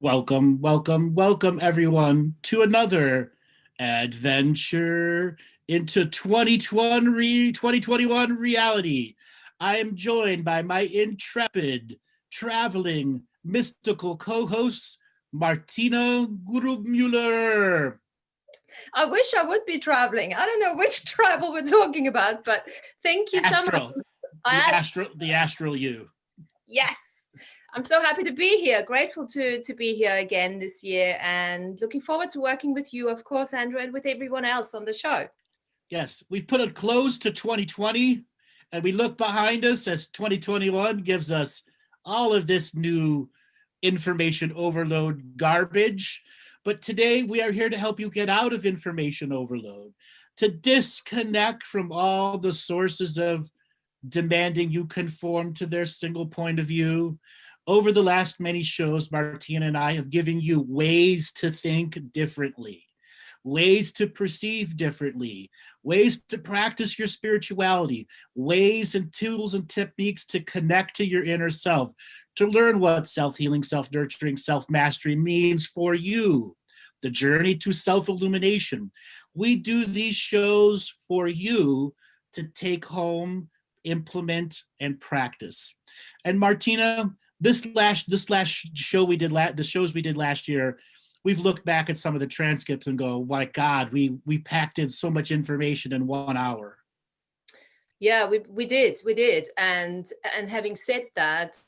Welcome, welcome, welcome, everyone, to another adventure into 2021 reality. I am joined by my intrepid, traveling, mystical co-hosts, Martina GrübMueller. I wish I would be traveling. I don't know which travel we're talking about, but thank you so much. The astral you. Yes, I'm so happy to be here. Grateful to be here again this year, and looking forward to working with you, of course, Andrew, and with everyone else on the show. Yes, we've put a close to 2020, and we look behind us as 2021 gives us all of this new information overload garbage. But today we are here to help you get out of information overload, to disconnect from all the sources of demanding you conform to their single point of view. Over the last many shows, Martina and I have given you ways to think differently, ways to perceive differently, ways to practice your spirituality, ways and tools and techniques to connect to your inner self, to learn what self-healing, self-nurturing, self-mastery means for you, the journey to self-illumination. We do these shows for you to take home, implement, and practice. And Martina, this last show we did, the shows we did last year, we've looked back at some of the transcripts and go, my God, we packed in so much information in 1 hour. Yeah, we did. And having said that,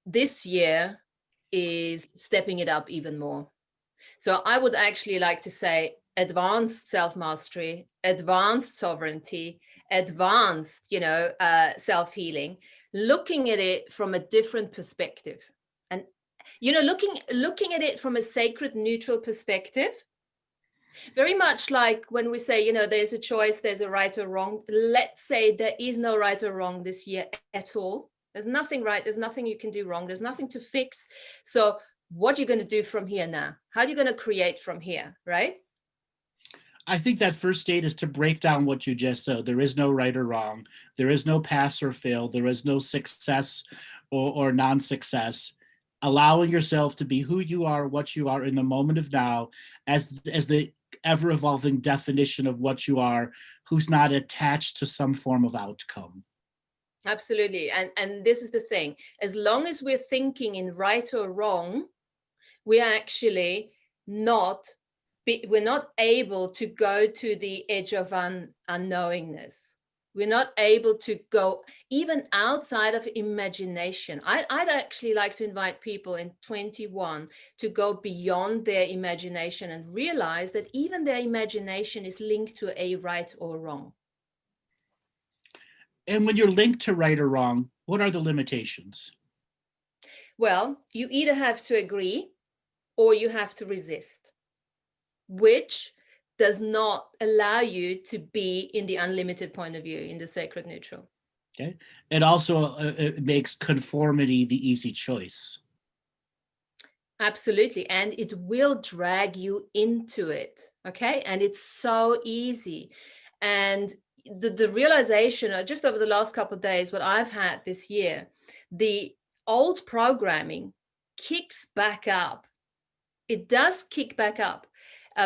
this year is stepping it up even more. So I would actually like to say advanced self-mastery, advanced sovereignty, advanced, self-healing, looking at it from a different perspective. And, looking at it from a sacred, neutral perspective, very much like when we say, there's a choice, there's a right or wrong. Let's say there is no right or wrong this year at all. There's nothing right. There's nothing you can do wrong. There's nothing to fix. So what are you going to do from here now? How are you going to create from here, right? I think that first state is to break down what you just said. There is no right or wrong. There is no pass or fail. There is no success or non-success. Allowing yourself to be who you are, what you are in the moment of now, as the ever-evolving definition of what you are, who's not attached to some form of outcome. Absolutely. And this is the thing. As long as we're thinking in right or wrong, we're actually we're not able to go to the edge of unknowingness. We're not able to go even outside of imagination. I'd actually like to invite people in 21 to go beyond their imagination and realize that even their imagination is linked to a right or wrong. And when you're linked to right or wrong, what are the limitations? Well, you either have to agree or you have to resist, which does not allow you to be in the unlimited point of view, in the sacred neutral. Okay. It also it makes conformity the easy choice. Absolutely. And it will drag you into it. Okay. And it's so easy. And the realization, just over the last couple of days, what I've had this year, the old programming kicks back up. It does kick back up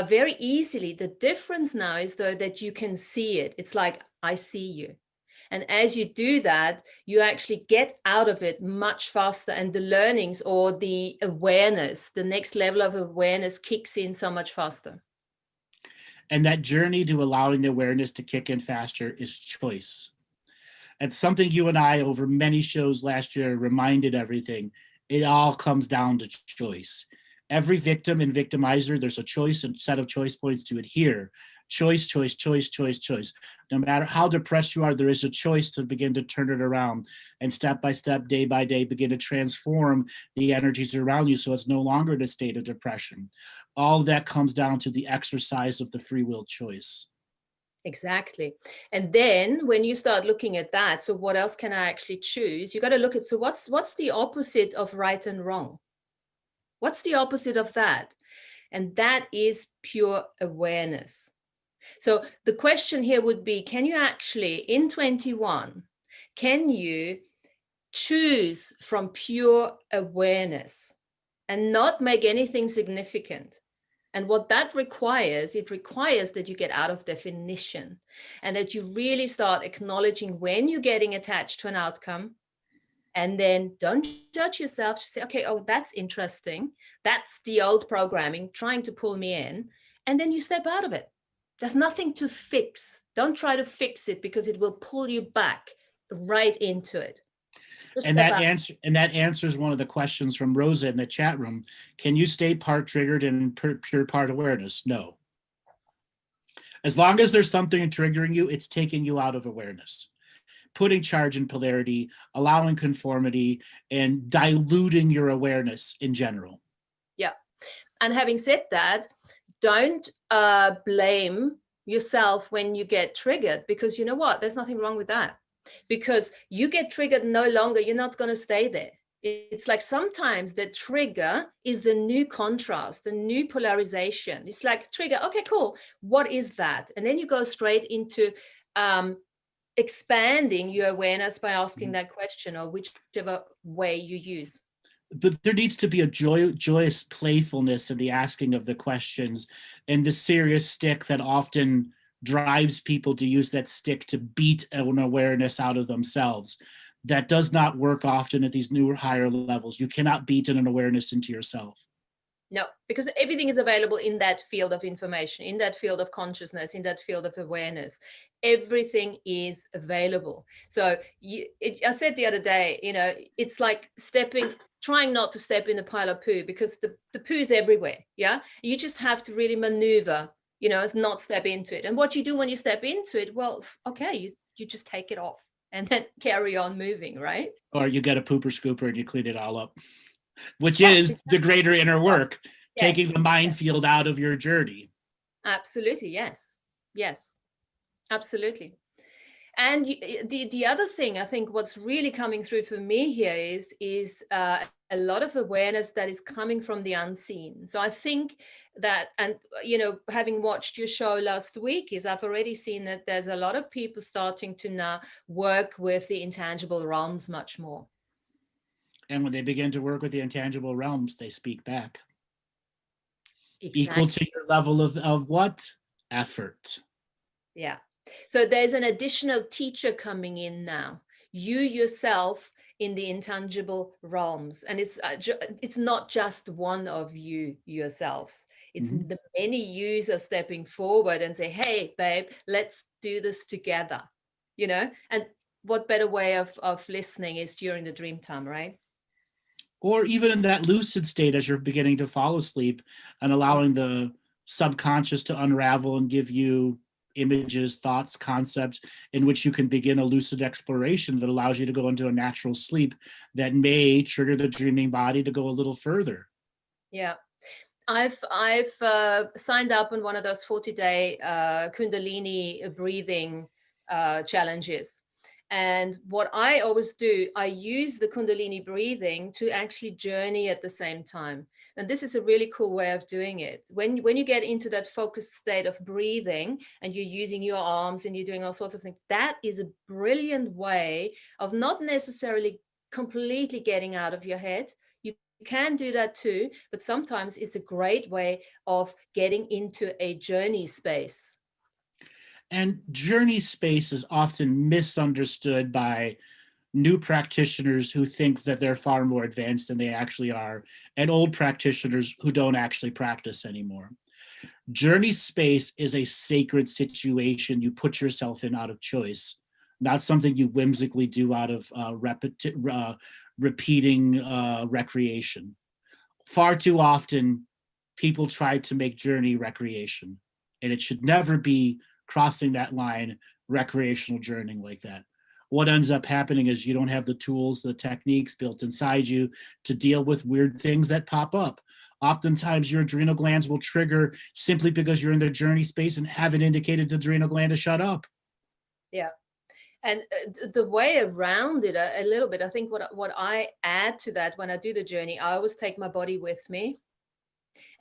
very easily. The difference now is, though, that you can see it. It's like, I see you. And as you do that, you actually get out of it much faster. And the learnings or the awareness, the next level of awareness kicks in so much faster. And that journey to allowing the awareness to kick in faster is choice. And something you and I over many shows last year reminded everything. It all comes down to choice. Every victim and victimizer, there's a choice and set of choice points to adhere. Choice, choice, choice, choice, choice. No matter how depressed you are, there is a choice to begin to turn it around and step by step, day by day, begin to transform the energies around you so it's no longer in a state of depression. All of that comes down to the exercise of the free will choice. Exactly. And then when you start looking at that, so what else can I actually choose? You got to look at, so what's the opposite of right and wrong? What's the opposite of that? And that is pure awareness. So the question here would be, can you actually, in 21, can you choose from pure awareness? and not make anything significant. And what that requires, it requires that you get out of definition and that you really start acknowledging when you're getting attached to an outcome. And then don't judge yourself. Just say, okay, oh, that's interesting. That's the old programming trying to pull me in. And then you step out of it. There's nothing to fix. Don't try to fix it because it will pull you back right into it. And that answers one of the questions from Rosa in the chat room. Can you stay part triggered and pure part awareness? No. As long as there's something triggering you, it's taking you out of awareness, putting charge and polarity, allowing conformity, and diluting your awareness in general. Yeah. And having said that, don't blame yourself when you get triggered, because you know what? There's nothing wrong with that. Because you get triggered no longer, you're not going to stay there. It's like sometimes the trigger is the new contrast, the new polarization. It's like trigger, okay, cool. What is that? And then you go straight into expanding your awareness by asking that question, or whichever way you use. But there needs to be a joyous playfulness in the asking of the questions, and the serious stick that often drives people to use that stick to beat an awareness out of themselves. That does not work often at these newer, higher levels. You cannot beat an awareness into yourself. No, because everything is available in that field of information, in that field of consciousness, in that field of awareness. Everything is available. So I said the other day, it's like trying not to step in a pile of poo, because the poo is everywhere. Yeah. You just have to really maneuver, not step into it. And what you do when you step into it, well, okay, you just take it off and then carry on moving, right? Or you get a pooper scooper and you clean it all up, which is the greater inner work, taking the minefield out of your journey. Absolutely. Yes. Absolutely. And the other thing, I think what's really coming through for me here is a lot of awareness that is coming from the unseen. So I think that, and having watched your show last week, is I've already seen that there's a lot of people starting to now work with the intangible realms much more. And when they begin to work with the intangible realms, they speak back. Exactly. Equal to your level of what? Effort. Yeah. So there's an additional teacher coming in now. You yourself in the intangible realms. And it's not just one of you yourselves. It's the many yous are stepping forward and say, hey, babe, let's do this together. And what better way of listening is during the dream time, right? Or even in that lucid state as you're beginning to fall asleep, and allowing the subconscious to unravel and give you images, thoughts, concepts in which you can begin a lucid exploration that allows you to go into a natural sleep that may trigger the dreaming body to go a little further. Yeah. I've signed up on one of those 40-day Kundalini breathing challenges. And what I always do, I use the Kundalini breathing to actually journey at the same time. And this is a really cool way of doing it. When you get into that focused state of breathing and you're using your arms and you're doing all sorts of things, that is a brilliant way of not necessarily completely getting out of your head. You can do that too, but sometimes it's a great way of getting into a journey space. And journey space is often misunderstood by new practitioners who think that they're far more advanced than they actually are, and old practitioners who don't actually practice anymore. Journey space is a sacred situation you put yourself in out of choice, not something you whimsically do out of repeating recreation. Far too often, people try to make journey recreation, and it should never be crossing that line, recreational journeying like that. What ends up happening is you don't have the tools, the techniques built inside you to deal with weird things that pop up. Oftentimes your adrenal glands will trigger simply because you're in the journey space and haven't indicated the adrenal gland to shut up. Yeah. And the way around it a little bit, I think what I add to that when I do the journey, I always take my body with me.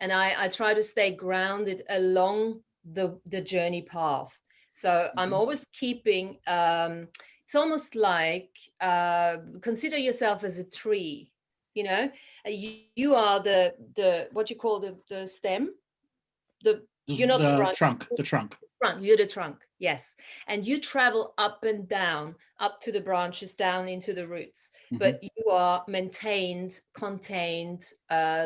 And I try to stay grounded along the journey path. So I'm always keeping, it's almost like, consider yourself as a tree. you know. You are the what you call the stem, you're not the The branch. trunk. You're the trunk, yes. And you travel up and down, up to the branches, down into the roots. But you are maintained, contained,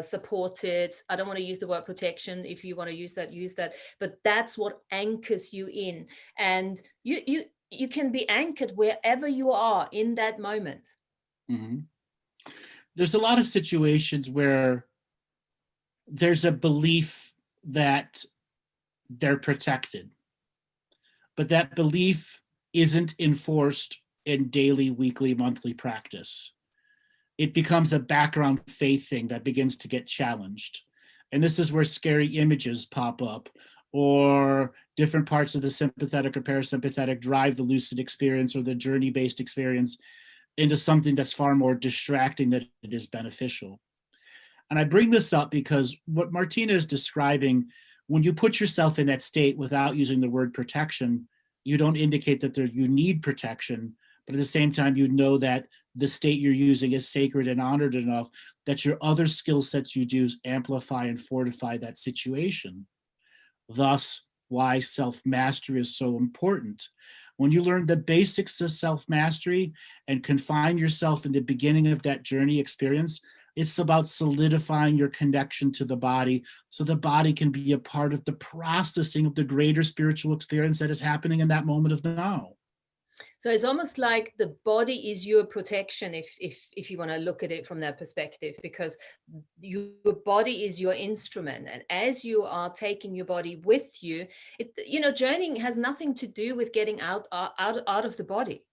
supported. I don't want to use the word protection. If you want to use that. But that's what anchors you in. And you can be anchored wherever you are in that moment. There's a lot of situations where there's a belief that they're protected, but that belief isn't enforced in daily, weekly, monthly practice. It becomes a background faith thing that begins to get challenged. And this is where scary images pop up, or different parts of the sympathetic or parasympathetic drive the lucid experience or the journey-based experience into something that's far more distracting than it is beneficial. And I bring this up because what Martina is describing, when you put yourself in that state without using the word protection, you don't indicate that you need protection, but at the same time, you know that the state you're using is sacred and honored enough that your other skill sets you do amplify and fortify that situation. Thus, why self-mastery is so important. When you learn the basics of self-mastery and confine yourself in the beginning of that journey experience, it's about solidifying your connection to the body so the body can be a part of the processing of the greater spiritual experience that is happening in that moment of now. So it's almost like the body is your protection, if you want to look at it from that perspective, because your body is your instrument. And as you are taking your body with you, journeying has nothing to do with getting out of the body.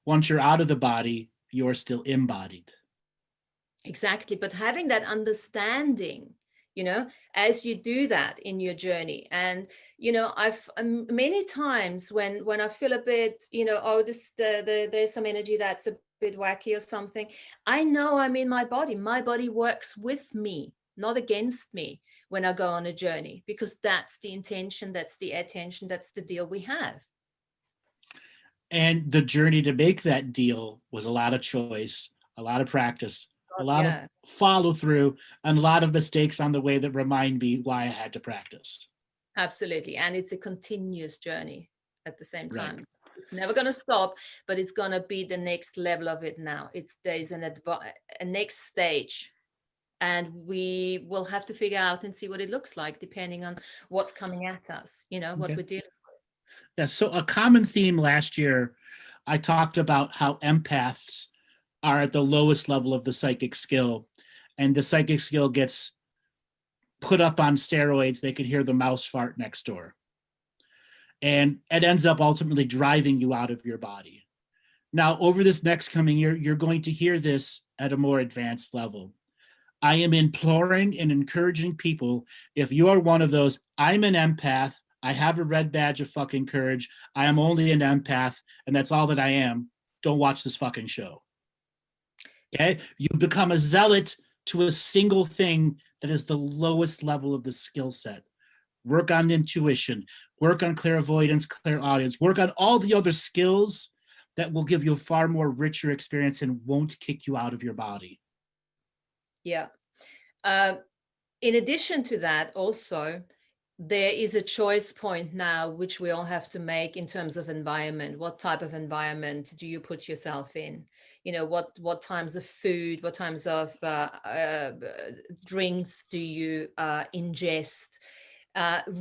Once you're out of the body, you're still embodied. Exactly. But having that understanding, as you do that in your journey. And, I've many times when I feel a bit, there's some energy that's a bit wacky or something, I know I'm in my body. My body works with me, not against me when I go on a journey, because that's the intention, that's the attention, that's the deal we have. And the journey to make that deal was a lot of choice, a lot of practice, a lot of follow through, and a lot of mistakes on the way that remind me why I had to practice. Absolutely. And it's a continuous journey at the same time. Right. It's never going to stop, but it's going to be the next level of it now. There's a next stage, and we will have to figure out and see what it looks like depending on what's coming at us, what we're dealing with. Yeah, so a common theme last year, I talked about how empaths are at the lowest level of the psychic skill, and the psychic skill gets put up on steroids. They could hear the mouse fart next door. And it ends up ultimately driving you out of your body. Now, over this next coming year, you're going to hear this at a more advanced level. I am imploring and encouraging people, if you are one of those, I'm an empath, I have a red badge of fucking courage, I am only an empath, and that's all that I am, don't watch this fucking show. Okay? You become a zealot to a single thing that is the lowest level of the skill set. Work on intuition, work on clairvoyance, clairaudience, work on all the other skills that will give you a far more richer experience and won't kick you out of your body. Yeah. In addition to that, also, there is a choice point now, which we all have to make in terms of environment. What type of environment do you put yourself in? What times of food, what times of drinks do you ingest?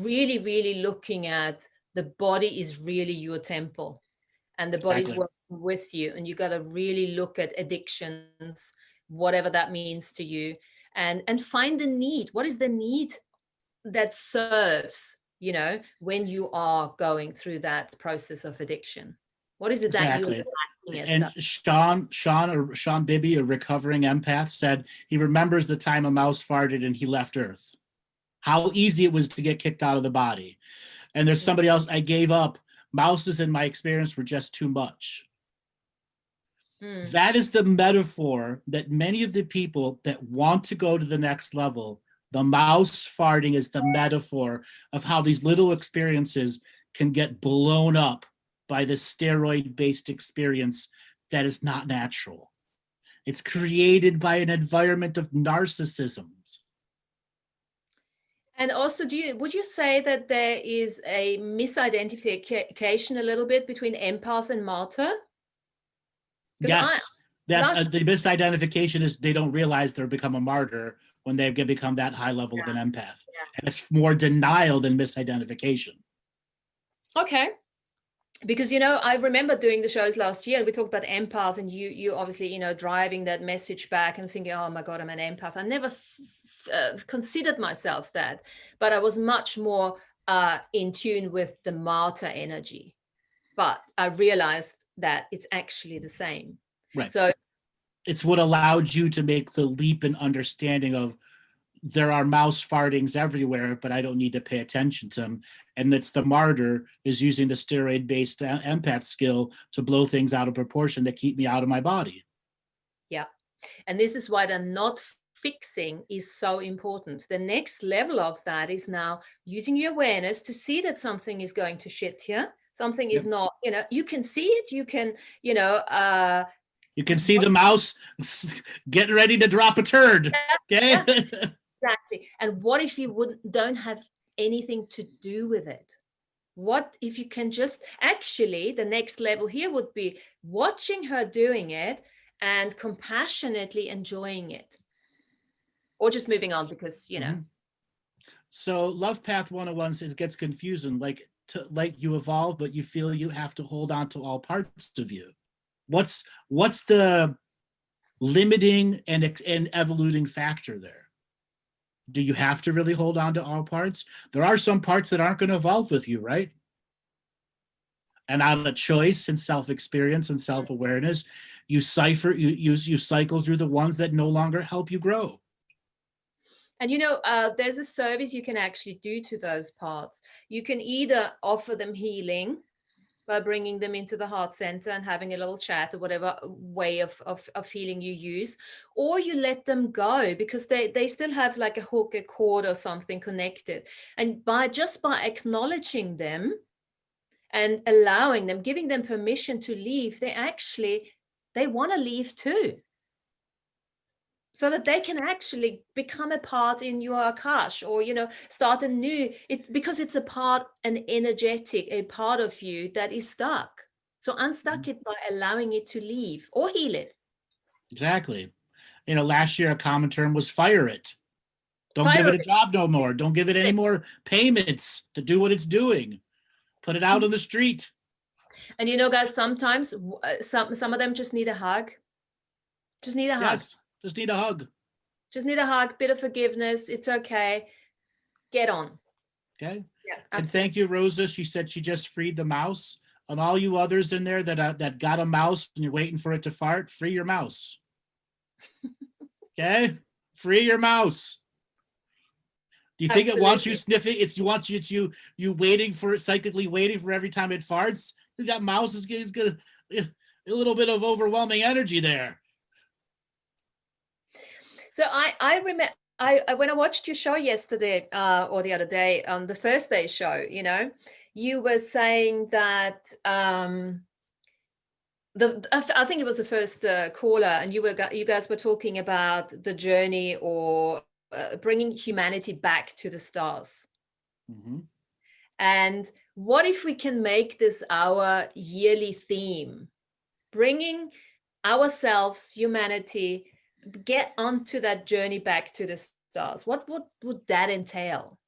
Really, really looking at the body is really your temple, and the body's working with you. And you got to really look at addictions, whatever that means to you, and find the need. What is the need that serves, when you are going through that process of addiction? What is it that you're lacking as such? Sean Bibby, a recovering empath, said he remembers the time a mouse farted and he left Earth. How easy it was to get kicked out of the body. And there's somebody else, I gave up. Mouses in my experience were just too much. That is the metaphor that many of the people that want to go to the next level, the mouse farting is the metaphor of how these little experiences can get blown up by the steroid-based experience that is not natural. It's created by an environment of narcissism. And also, would you say that there is a misidentification a little bit between empath and martyr? Yes, the misidentification is they don't realize they're become a martyr when they become that high level of an empath. And it's more denial than misidentification. Okay. Because, I remember doing the shows last year, and we talked about empath, and you obviously, driving that message back and thinking, oh my God, I'm an empath. I never considered myself that, but I was much more in tune with the martyr energy. But I realized that it's actually the same. Right. So it's what allowed you to make the leap in understanding of there are mouse fartings everywhere, but I don't need to pay attention to them. And it's the martyr is using the steroid-based empath skill to blow things out of proportion that keep me out of my body. Yeah. And this is why the not fixing is so important. The next level of that is now using your awareness to see that something is going to shit here. Something is not, you can see it. You can, you can see the mouse getting ready to drop a turd. Okay. Yeah. Exactly. And what if you don't have anything to do with it? What if you can just actually, the next level here would be watching her doing it and compassionately enjoying it, or just moving on because, Mm-hmm. So Love Path 101 it gets confusing, like you evolve, but you feel you have to hold on to all parts of you. What's the limiting and evoluting factor there? Do you have to really hold on to all parts? There are some parts that aren't going to evolve with you, right? And out of choice and self-experience and self-awareness, you cycle through the ones that no longer help you grow. And there's a service you can actually do to those parts. You can either offer them healing by bringing them into the heart center and having a little chat or whatever way of healing you use, or you let them go because they still have like a hook, a cord or something connected. And by acknowledging them and allowing them, giving them permission to leave, they want to leave too. So that they can actually become a part in your Akash, or start a new. Because it's a part, an energetic, a part of you that is stuck. So unstuck it by allowing it to leave or heal it. Exactly. Last year a common term was fire it. Don't give it a job no more. Don't give it any more payments to do what it's doing. Put it out on the street. And guys, sometimes some of them just need a hug. Just need a hug. Yes. Just need a hug. Just need a hug, bit of forgiveness. It's okay. Get on. Okay. Yeah. And thank you, Rosa. She said she just freed the mouse. And all you others in there that got a mouse and you're waiting for it to fart, free your mouse. Okay? Free your mouse. Do you think it wants you sniffing? It wants you waiting for it, psychically waiting for every time it farts? That mouse is gonna a little bit of overwhelming energy there. So I remember when I watched your show yesterday or the other day, the Thursday show, you were saying that I think it was the first caller, and you guys were talking about the journey or bringing humanity back to the stars. Mm-hmm. And what if we can make this our yearly theme, bringing ourselves, humanity, get onto that journey back to the stars? What would that entail?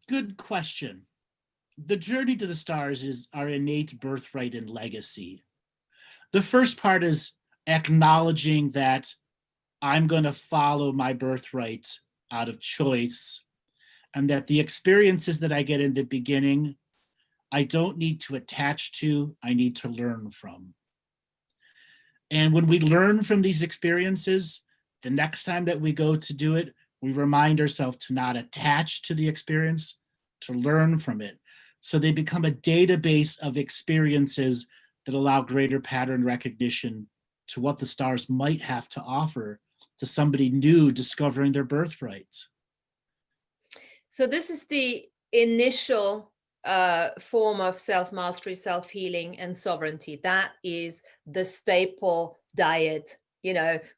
Good question. The journey to the stars is our innate birthright and legacy. The first part is acknowledging that I'm going to follow my birthright out of choice, and that the experiences that I get in the beginning, I don't need to attach to, I need to learn from. And when we learn from these experiences, the next time that we go to do it, we remind ourselves to not attach to the experience, to learn from it. So they become a database of experiences that allow greater pattern recognition to what the stars might have to offer to somebody new discovering their birthright. So this is the initial form of self-mastery, self-healing, and sovereignty. That is the staple diet,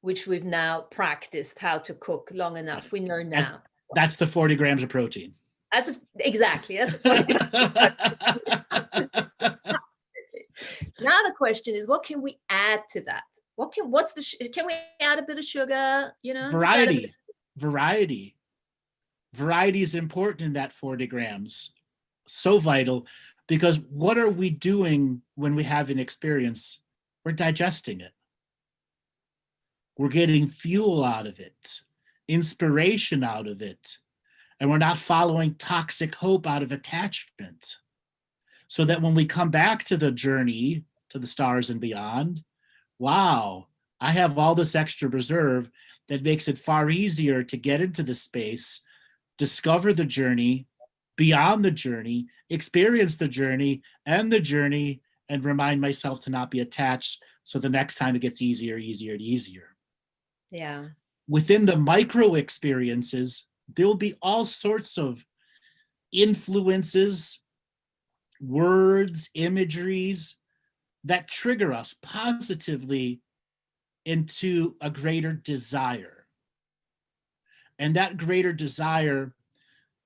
which we've now practiced how to cook long enough. We know now. That's the 40 grams of protein. Exactly. That's now the question is, what can we add to that? Can we add a bit of sugar? Variety is important in that 40 grams. So vital, because what are we doing when we have an experience? We're digesting it. We're getting fuel out of it, inspiration out of it, and we're not following toxic hope out of attachment. So that when we come back to the journey to the stars and beyond, wow, I have all this extra reserve that makes it far easier to get into the space, discover the journey, beyond the journey, experience the journey, and remind myself to not be attached. So the next time it gets easier and easier. Yeah. Within the micro experiences, there will be all sorts of influences, words, imageries that trigger us positively into a greater desire. And that greater desire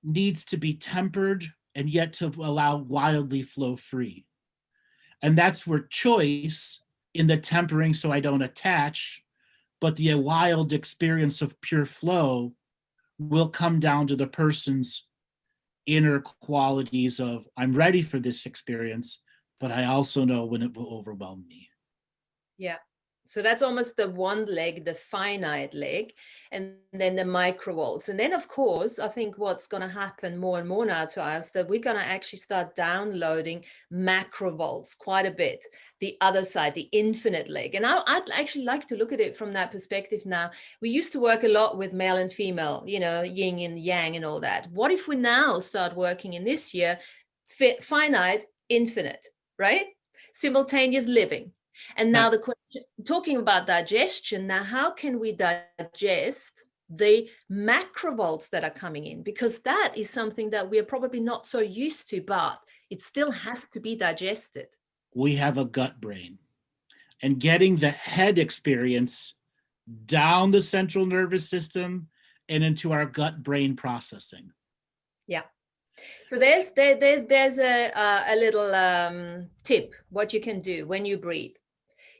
needs to be tempered and yet to allow wildly flow free. And that's where choice in the tempering so I don't attach, but the wild experience of pure flow will come down to the person's inner qualities of, I'm ready for this experience, but I also know when it will overwhelm me. Yeah. So that's almost the one leg, the finite leg, and then the microvolts. And then, of course, I think what's going to happen more and more now to us, that we're going to actually start downloading macrovolts quite a bit, the other side, the infinite leg. And I'd actually like to look at it from that perspective now. We used to work a lot with male and female, yin and yang and all that. What if we now start working in this year, finite, infinite, right? Simultaneous living. And now the question, talking about digestion, now how can we digest the macrovolts that are coming in? Because that is something that we are probably not so used to, but it still has to be digested. We have a gut brain, and getting the head experience down the central nervous system and into our gut brain processing. Yeah. So there's a little tip, what you can do when you breathe.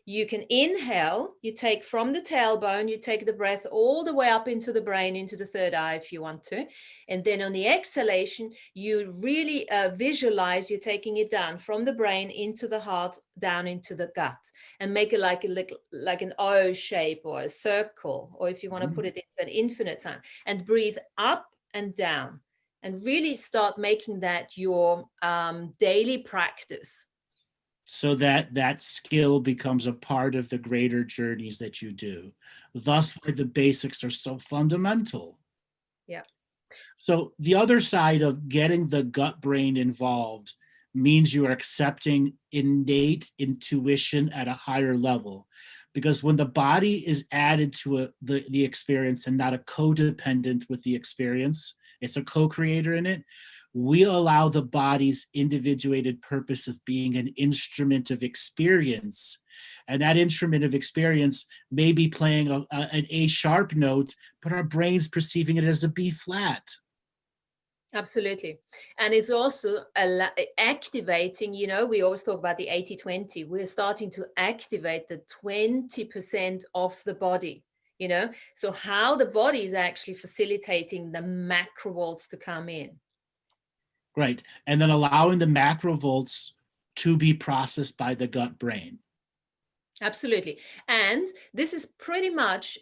You can inhale, you take from the tailbone, you take the breath all the way up into the brain, into the third eye if you want to. And then on the exhalation, you really visualize you're taking it down from the brain into the heart, down into the gut, and make it like an O shape or a circle, or if you want to put it into an infinite sign, and breathe up and down, and really start making that your daily practice. So that skill becomes a part of the greater journeys that you do. Thus, why the basics are so fundamental. Yeah. So the other side of getting the gut brain involved means you are accepting innate intuition at a higher level. Because when the body is added to the experience and not a codependent with the experience, it's a co-creator in it, we allow the body's individuated purpose of being an instrument of experience. And that instrument of experience may be playing an A sharp note, but our brain's perceiving it as a B flat. Absolutely. And it's also activating, we always talk about the 80-20. We're starting to activate the 20% of the body, So how the body is actually facilitating the macrovolts to come in. Right. And then allowing the macrovolts to be processed by the gut brain. Absolutely. And this is pretty much,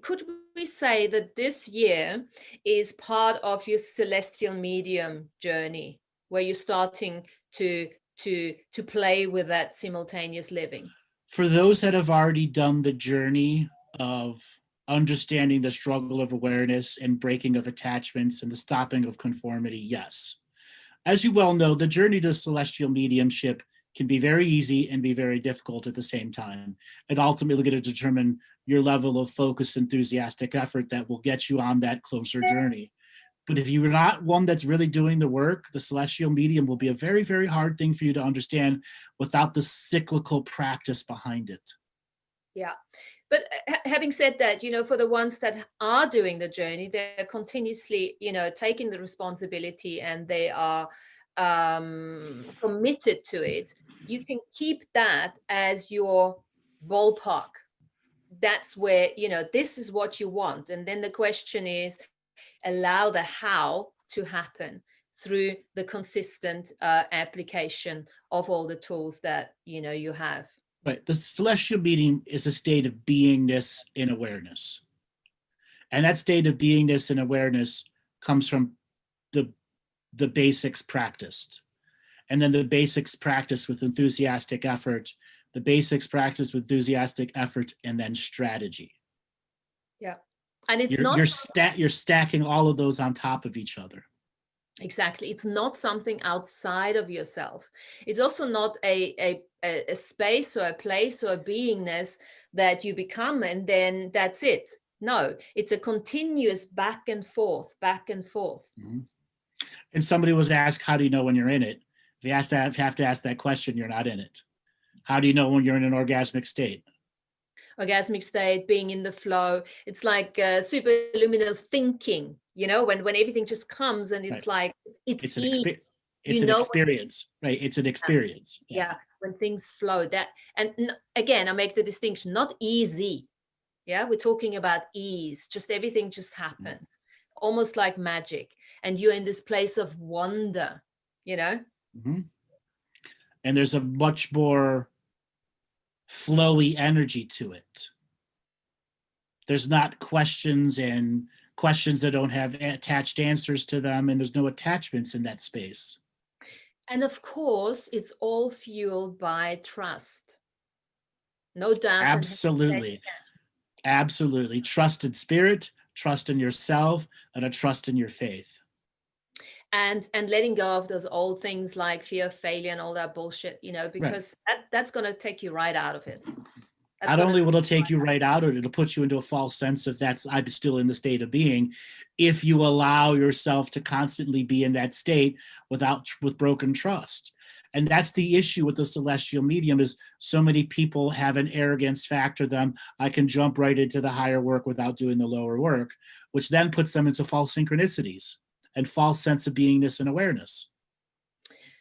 could we say that this year is part of your celestial medium journey, where you're starting to play with that simultaneous living? For those that have already done the journey of understanding the struggle of awareness and breaking of attachments and the stopping of conformity, yes. As you well know, the journey to celestial mediumship can be very easy and be very difficult at the same time. And ultimately going to determine your level of focus, enthusiastic effort that will get you on that closer journey. But if you're not one that's really doing the work, the celestial medium will be a very, very hard thing for you to understand without the cyclical practice behind it. Yeah. But having said that, for the ones that are doing the journey, they're continuously, taking the responsibility, and they are committed to it. You can keep that as your ballpark. That's where, this is what you want. And then the question is, allow the how to happen through the consistent application of all the tools that, you have. Right. The celestial medium is a state of beingness in awareness. And that state of beingness and awareness comes from the basics practiced. And then the basics practiced with enthusiastic effort, the basics practiced with enthusiastic effort, and then strategy. Yeah. And it's you're stacking all of those on top of each other. Exactly. It's not something outside of yourself. It's also not a space or a place or a beingness that you become and then that's it. No, it's a continuous back and forth, back and forth. Mm-hmm. And somebody was asked, how do you know when you're in it? If you have to ask that question, you're not in it. How do you know when you're in an orgasmic state? Orgasmic state, being in the flow. It's like superluminal thinking, when everything just comes and it's right. like, it's an experience. It's an experience, right? It's an experience. Yeah. When things flow, that, and again, I make the distinction, not easy. Yeah. We're talking about ease, just everything just happens, almost like magic. And you're in this place of wonder, Mm-hmm. And there's a much more flowy energy to it. There's not questions that don't have attached answers to them, and there's no attachments in that space. And of course, it's all fueled by trust. No doubt. Absolutely. Absolutely. Trust in spirit, trust in yourself, and a trust in your faith. And letting go of those old things like fear of failure and all that bullshit, because that's going to take you right out of it. Not only will it take you right out of it, it'll put you into a false sense of I'm still in the state of being, if you allow yourself to constantly be in that state with broken trust. And that's the issue with the celestial medium, is so many people have an arrogance factor them. I can jump right into the higher work without doing the lower work, which then puts them into false synchronicities and false sense of beingness and awareness.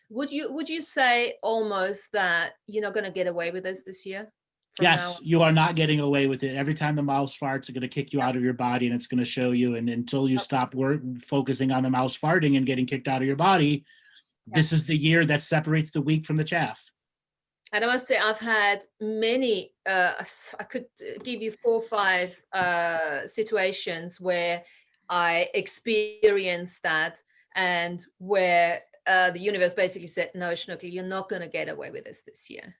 Would you say almost that you're not going to get away with this year? Yes, you are not getting away with it. Every time the mouse farts, it's going to kick you out of your body, and it's going to show you. And until you stop focusing on the mouse farting and getting kicked out of your body, this is the year that separates the wheat from the chaff. And I must say, I've had many, I could give you 4 or 5 situations where I experienced that, and where the universe basically said, no, Schnuckel, you're not going to get away with this year,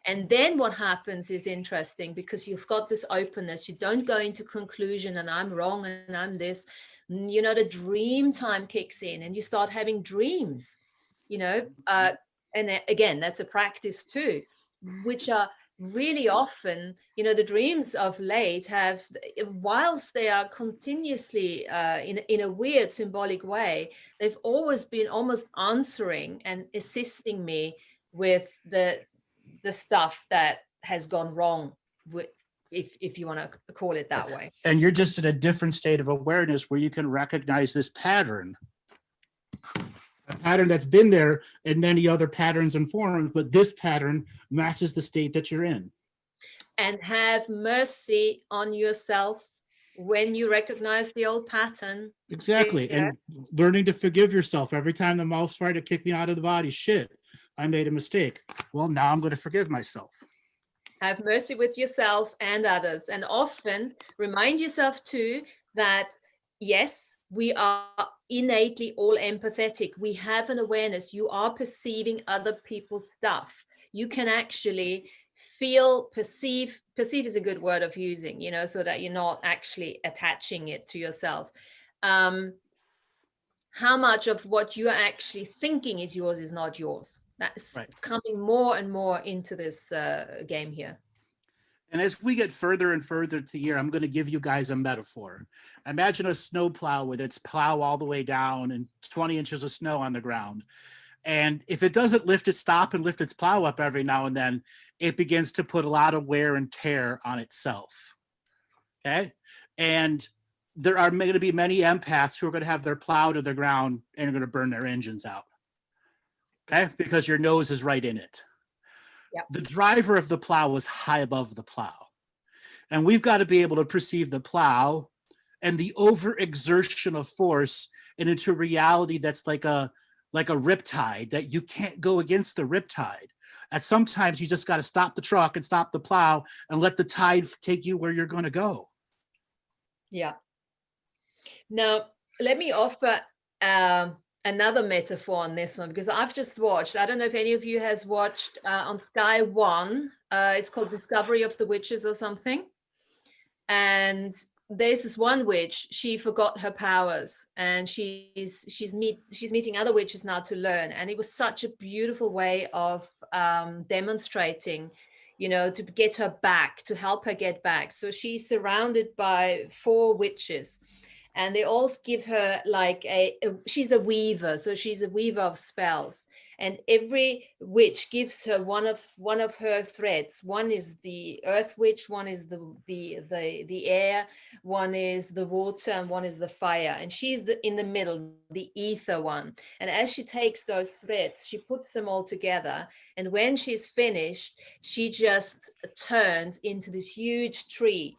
And then what happens is interesting, because you've got this openness. You don't go into conclusion and I'm wrong and I'm this. The dream time kicks in and you start having dreams, and again, that's a practice too, which are really often, the dreams of late have, whilst they are continuously in a weird symbolic way, they've always been almost answering and assisting me with the stuff that has gone wrong, if you want to call it that way. And you're just in a different state of awareness where you can recognize this pattern. A pattern that's been there in many other patterns and forms, but this pattern matches the state that you're in. And have mercy on yourself when you recognize the old pattern. Exactly. And learning to forgive yourself. Every time the mouse tried to kick me out of the body, shit, I made a mistake. Well, now I'm going to forgive myself. Have mercy with yourself and others. And often remind yourself too that, yes, we are innately all empathetic. We have an awareness. You are perceiving other people's stuff. You can actually perceive is a good word of using, so that you're not actually attaching it to yourself. How much of what you're actually thinking is yours is not yours. That's right. Coming more and more into this game here. And as we get further and further to here, I'm going to give you guys a metaphor. Imagine a snow plow with its plow all the way down and 20 inches of snow on the ground. And if it doesn't stop and lift its plow up every now and then, it begins to put a lot of wear and tear on itself. Okay. And there are going to be many empaths who are going to have their plow to the ground and are going to burn their engines out. Okay. Because your nose is right in it. Yep. The driver of the plow is high above the plow. And we've got to be able to perceive the plow and the overexertion of force into reality that's like a riptide, that you can't go against the riptide. And sometimes you just got to stop the truck and stop the plow and let the tide take you where you're going to go. Yeah. Now, let me offer another metaphor on this one, because I've just watched, I don't know if any of you has watched on Sky One, it's called Discovery of the Witches or something. And there's this one witch, she forgot her powers, and she's meeting other witches now to learn. And it was such a beautiful way of demonstrating, you know, to get her back, to help her get back. So she's surrounded by 4 witches, and they all give her like she's a weaver, so she's a weaver of spells, and every witch gives her one of her threads. One is the earth witch, one is the air, one is the water, and one is the fire, and she's in the middle, the ether one. And as she takes those threads, she puts them all together, and when she's finished, she just turns into this huge tree,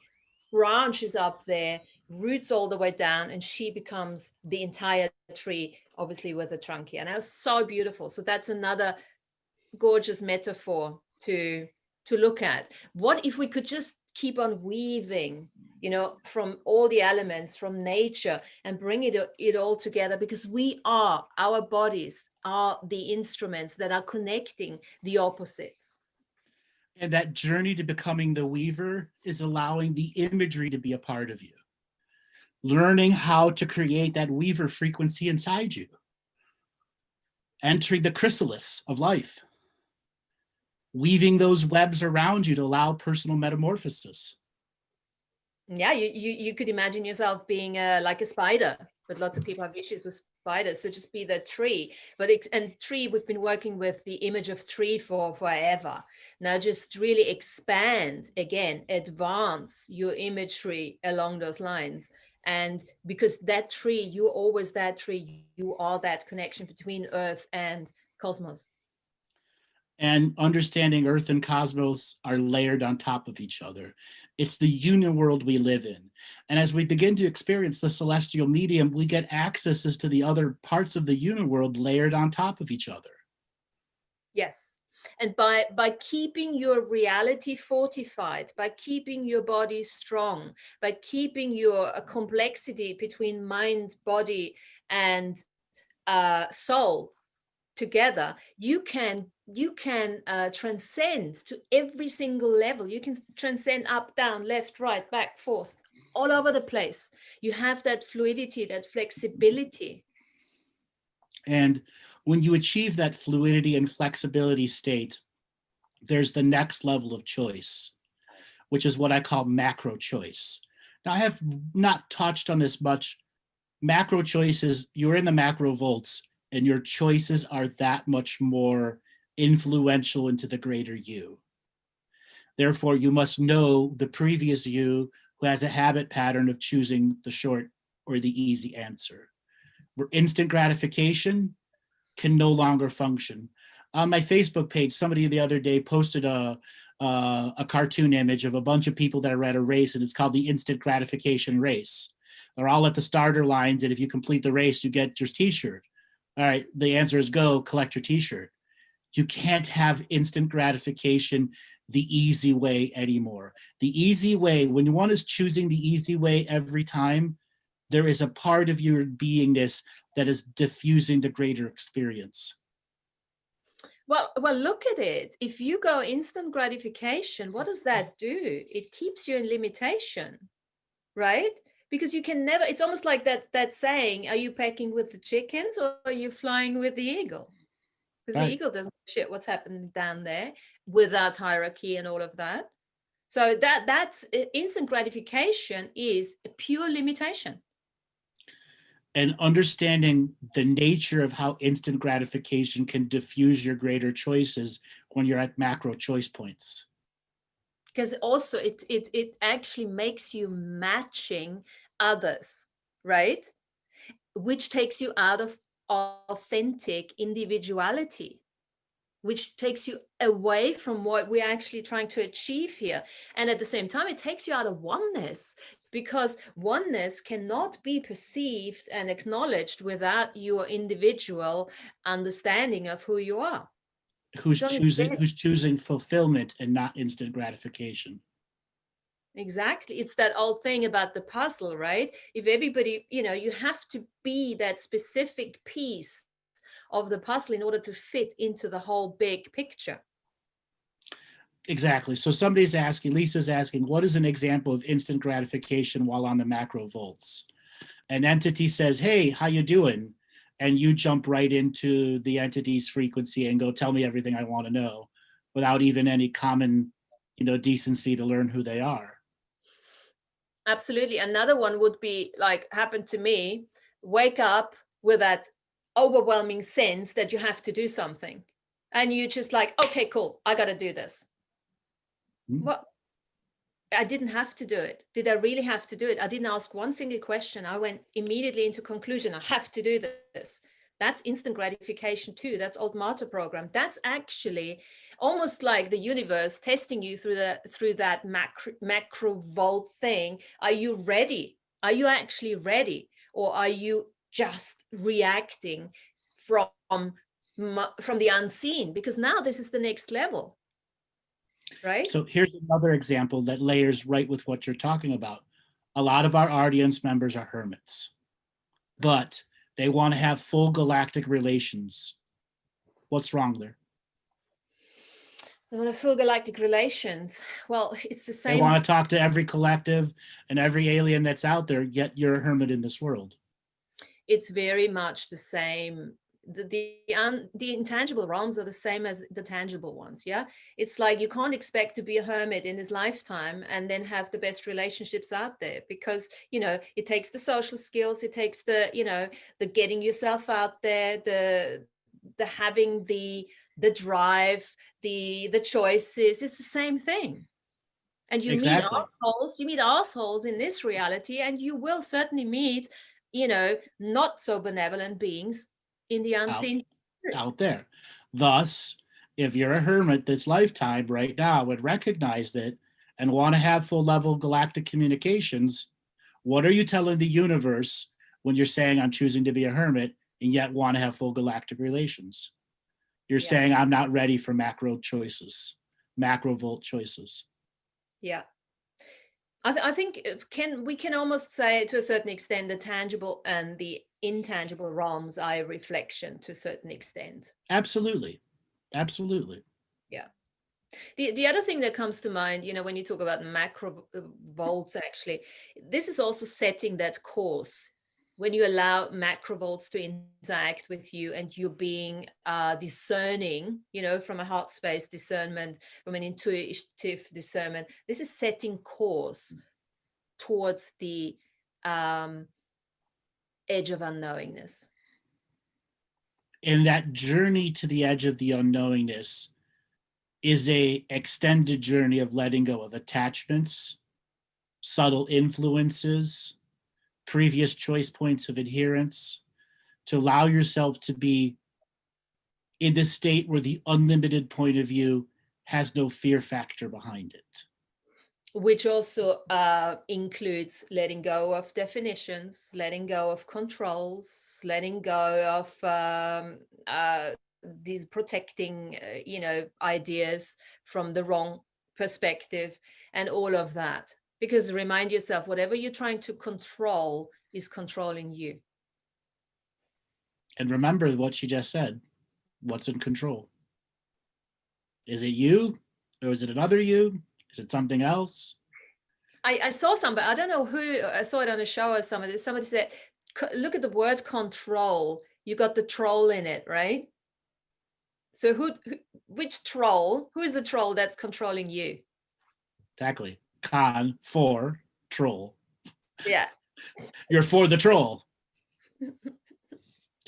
branches up there, roots all the way down, and she becomes the entire tree, obviously with a trunky. And that was so beautiful. So that's another gorgeous metaphor to look at. What if we could just keep on weaving, you know, from all the elements, from nature, and bring it all together, because our bodies are the instruments that are connecting the opposites. And that journey to becoming the weaver is allowing the imagery to be a part of you. Learning how to create that weaver frequency inside you. Entering the chrysalis of life. Weaving those webs around you to allow personal metamorphosis. Yeah, you could imagine yourself being like a spider, but lots of people have issues with spiders, so just be the tree. And tree, we've been working with the image of tree for forever. Now just really expand, again, advance your imagery along those lines. And because that tree, you're always that tree, you are that connection between earth and cosmos. And understanding earth and cosmos are layered on top of each other. It's the uniworld we live in. And as we begin to experience the celestial medium, we get accesses to the other parts of the uniworld layered on top of each other. Yes. And by keeping your reality fortified, by keeping your body strong, by keeping your complexity between mind, body, and soul together, you can transcend to every single level. You can transcend up, down, left, right, back, forth, all over the place. You have that fluidity, that flexibility. And when you achieve that fluidity and flexibility state, there's the next level of choice, which is what I call macro choice. Now, I have not touched on this much. Macro choice is you're in the macro volts, and your choices are that much more influential into the greater you. Therefore, you must know the previous you who has a habit pattern of choosing the short or the easy answer. Where instant gratification can no longer function. On my Facebook page, somebody the other day posted a cartoon image of a bunch of people that are at a race, and it's called the instant gratification race. They're all at the starter lines, and if you complete the race, you get your t-shirt. All right, the answer is go collect your t-shirt. You can't have instant gratification the easy way anymore. The easy way, when one is choosing the easy way every time, there is a part of your beingness that is diffusing the greater experience. Well, look at it. If you go instant gratification, what does that do? It keeps you in limitation, right? Because you can never, it's almost like that saying, are you pecking with the chickens or are you flying with the eagle? Because the eagle doesn't shit what's happening down there without hierarchy and all of that. So that's instant gratification is a pure limitation. And understanding the nature of how instant gratification can diffuse your greater choices when you're at macro choice points. Because also it actually makes you matching others, right? Which takes you out of authentic individuality, which takes you away from what we're actually trying to achieve here. And at the same time, it takes you out of oneness, because oneness cannot be perceived and acknowledged without your individual understanding of who you are. Who's choosing fulfillment and not instant gratification. Exactly. It's that old thing about the puzzle, right? If everybody, you have to be that specific piece of the puzzle in order to fit into the whole big picture. Exactly. So somebody's asking, Lisa's asking, what is an example of instant gratification while on the macro volts? An entity says, hey, how you doing? And you jump right into the entity's frequency and go, tell me everything I want to know, without even any common, decency to learn who they are. Absolutely. Another one would be like happened to me, wake up with that overwhelming sense that you have to do something. And you just like, okay, cool, I got to do this. Well, I didn't have to do it. Did I really have to do it? I didn't ask one single question. I went immediately into conclusion. I have to do this. That's instant gratification too. That's old Marta program. That's actually almost like the universe testing you through that macro volt thing. Are you ready? Are you actually ready? Or are you just reacting from the unseen? Because now this is the next level. Right? So here's another example that layers right with what you're talking about. A lot of our audience members are hermits, but they want to have full galactic relations. What's wrong there? They want to full galactic relations. Well, it's the same. They want to talk to every collective and every alien that's out there, yet you're a hermit in this world. It's very much the same. The intangible realms are the same as the tangible ones. Yeah, it's like you can't expect to be a hermit in this lifetime and then have the best relationships out there, because it takes the social skills, it takes the the getting yourself out there, the having the drive, the choices. It's the same thing. And you Exactly. meet assholes in this reality, and you will certainly meet not so benevolent beings in the unseen out there. Thus, if you're a hermit this lifetime right now would recognize that and want to have full level galactic communications, what are you telling the universe when you're saying I'm choosing to be a hermit and yet want to have full galactic relations? You're saying I'm not ready for macro choices, macro volt choices. Yeah. I think we can almost say to a certain extent the tangible and the intangible realms are a reflection to a certain extent. Absolutely. Absolutely. Yeah. The other thing that comes to mind, when you talk about macro volts, actually, this is also setting that course. When you allow macro volts to interact with you and you're being discerning, from a heart space discernment, from an intuitive discernment, this is setting course towards the edge of unknowingness. And that journey to the edge of the unknowingness is a extended journey of letting go of attachments, subtle influences, previous choice points of adherence, to allow yourself to be in this state where the unlimited point of view has no fear factor behind it. Which also includes letting go of definitions, letting go of controls, letting go of these protecting, ideas from the wrong perspective and all of that. Because remind yourself, whatever you're trying to control is controlling you. And remember what she just said. What's in control? Is it you? Or is it another you? Is it something else? I saw somebody, I don't know who, I saw it on a show or somebody said, look at the word control. You got the troll in it, right? So which troll, who is the troll that's controlling you? Exactly. Con, for, troll. Yeah. You're for the troll.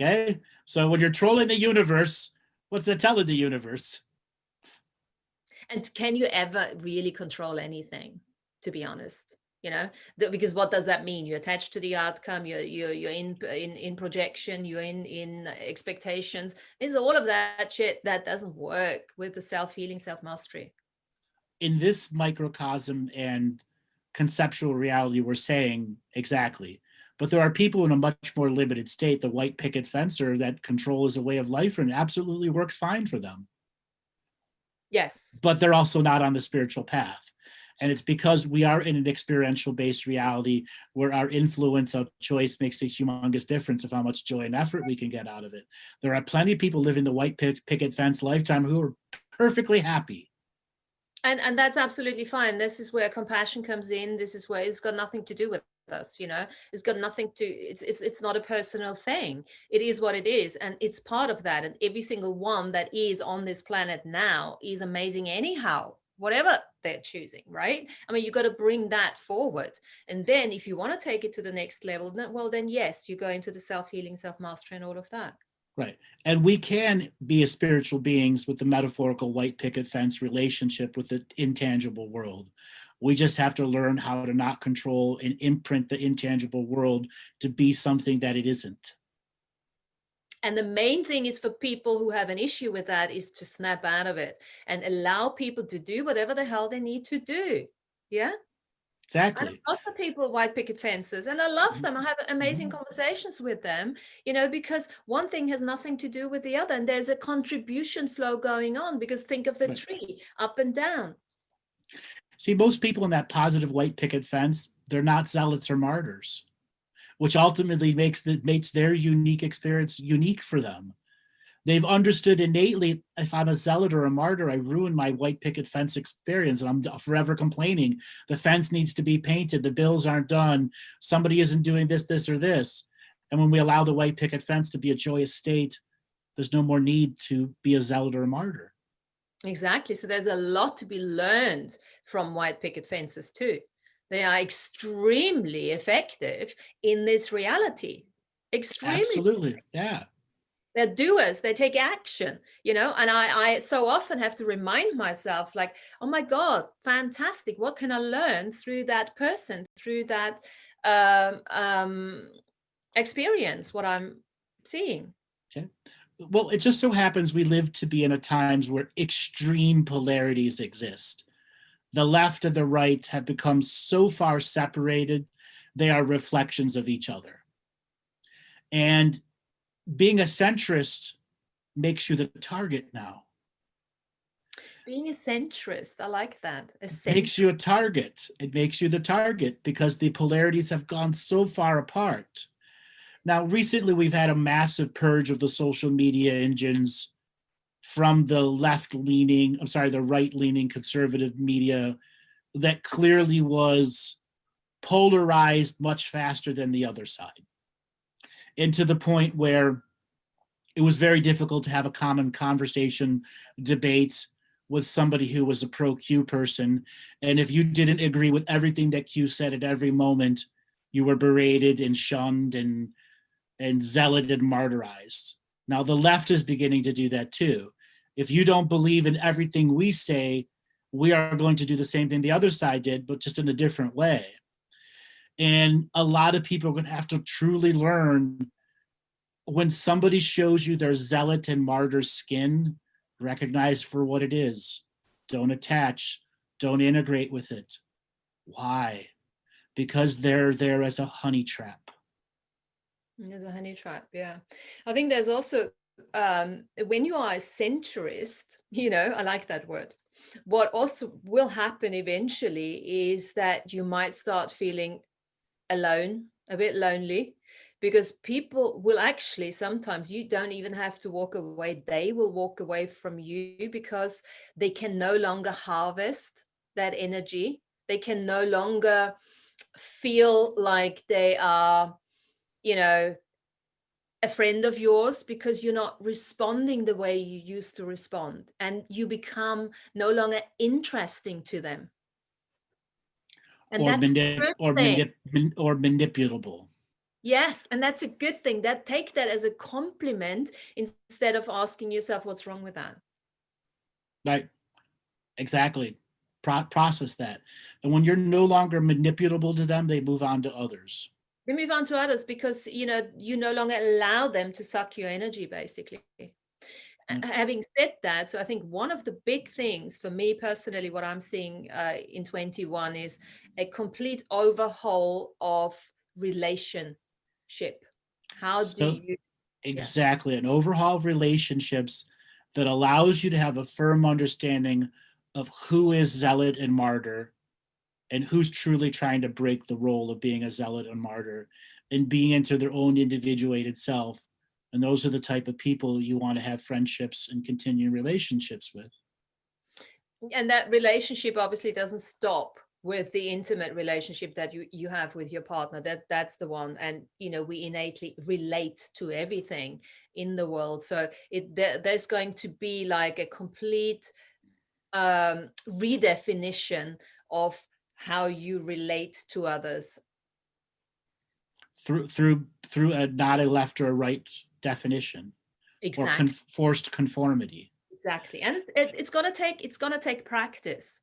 Okay? So when you're trolling the universe, what's that telling the universe? And can you ever really control anything, to be honest? You know, because what does that mean? You're attached to the outcome. You're in projection. You're in expectations. It's all of that shit that doesn't work with the self-healing, self-mastery. In this microcosm and conceptual reality, we're saying exactly. But there are people in a much more limited state, the white picket fencer, that control is a way of life and absolutely works fine for them. Yes. But they're also not on the spiritual path. And it's because we are in an experiential based reality where our influence of choice makes a humongous difference of how much joy and effort we can get out of it. There are plenty of people living the white picket fence lifetime who are perfectly happy. And that's absolutely fine. This is where compassion comes in. This is where it's got nothing to do with us, you know. It's got nothing to, it's not a personal thing. It is what it is, and it's part of that. And every single one that is on this planet now is amazing anyhow, whatever they're choosing, right? I mean, you got to bring that forward. And then if you want to take it to the next level, then yes, you go into the self-healing, self-mastery and all of that. Right. And we can be as spiritual beings with the metaphorical white picket fence relationship with the intangible world. We just have to learn how to not control and imprint the intangible world to be something that it isn't. And the main thing is for people who have an issue with that is to snap out of it and allow people to do whatever the hell they need to do. Yeah. Exactly. I love the people with white picket fences, and I love them. I have amazing conversations with them, you know, because one thing has nothing to do with the other, and there's a contribution flow going on, because think of the Right. tree up and down. See, most people in that positive white picket fence, they're not zealots or martyrs, which ultimately makes their unique experience unique for them. They've understood innately, if I'm a zealot or a martyr, I ruin my white picket fence experience, and I'm forever complaining. The fence needs to be painted. The bills aren't done. Somebody isn't doing this, or this. And when we allow the white picket fence to be a joyous state, there's no more need to be a zealot or a martyr. Exactly. So there's a lot to be learned from white picket fences too. They are extremely effective in this reality. Extremely. Absolutely. Yeah. They're doers, they take action, you know. And I so often have to remind myself, like, oh my God, fantastic, what can I learn through that person, through that experience, what I'm seeing. Okay. Well, it just so happens we live to be in a times where extreme polarities exist. The left and the right have become so far separated, they are reflections of each other. And being a centrist makes you the target now. Being a centrist, I like that. Makes you a target. It makes you the target because the polarities have gone so far apart. Now, recently we've had a massive purge of the social media engines from the the right-leaning conservative media that clearly was polarized much faster than the other side. And to the point where it was very difficult to have a common conversation, debate with somebody who was a pro-Q person. And if you didn't agree with everything that Q said at every moment, you were berated and shunned and zealoted and martyrized. Now the left is beginning to do that too. If you don't believe in everything we say, we are going to do the same thing the other side did, but just in a different way. And a lot of people are going to have to truly learn, when somebody shows you their zealot and martyr skin, recognize for what it is. Don't attach. Don't integrate with it. Why? Because they're there as a honey trap. There's a honey trap, yeah. I think there's also, when you are a centrist, you know, I like that word. What also will happen eventually is that you might start feeling alone, a bit lonely, because people will actually, sometimes you don't even have to walk away. They will walk away from you because they can no longer harvest that energy. They can no longer feel like they are, you know, a friend of yours, because you're not responding the way you used to respond, and you become no longer interesting to them. And that's a good thing. or manipulable. Yes, and that's a good thing. That take that as a compliment instead of asking yourself what's wrong with that. Right. Exactly. Process that. And when you're no longer manipulable to them, they move on to others. They move on to others because, you no longer allow them to suck your energy, basically. Having said that, so I think one of the big things for me personally, what I'm seeing in 21 is a complete overhaul of relationship. How do you? Exactly. An overhaul of relationships that allows you to have a firm understanding of who is zealot and martyr and who's truly trying to break the role of being a zealot and martyr and being into their own individuated self. And those are the type of people you want to have friendships and continue relationships with. And that relationship obviously doesn't stop with the intimate relationship that you have with your partner. That's the one. And we innately relate to everything in the world. So there's going to be like a complete redefinition of how you relate to others through a not a left or a right definition. Exactly. Or forced conformity. Exactly. And it's going to take practice,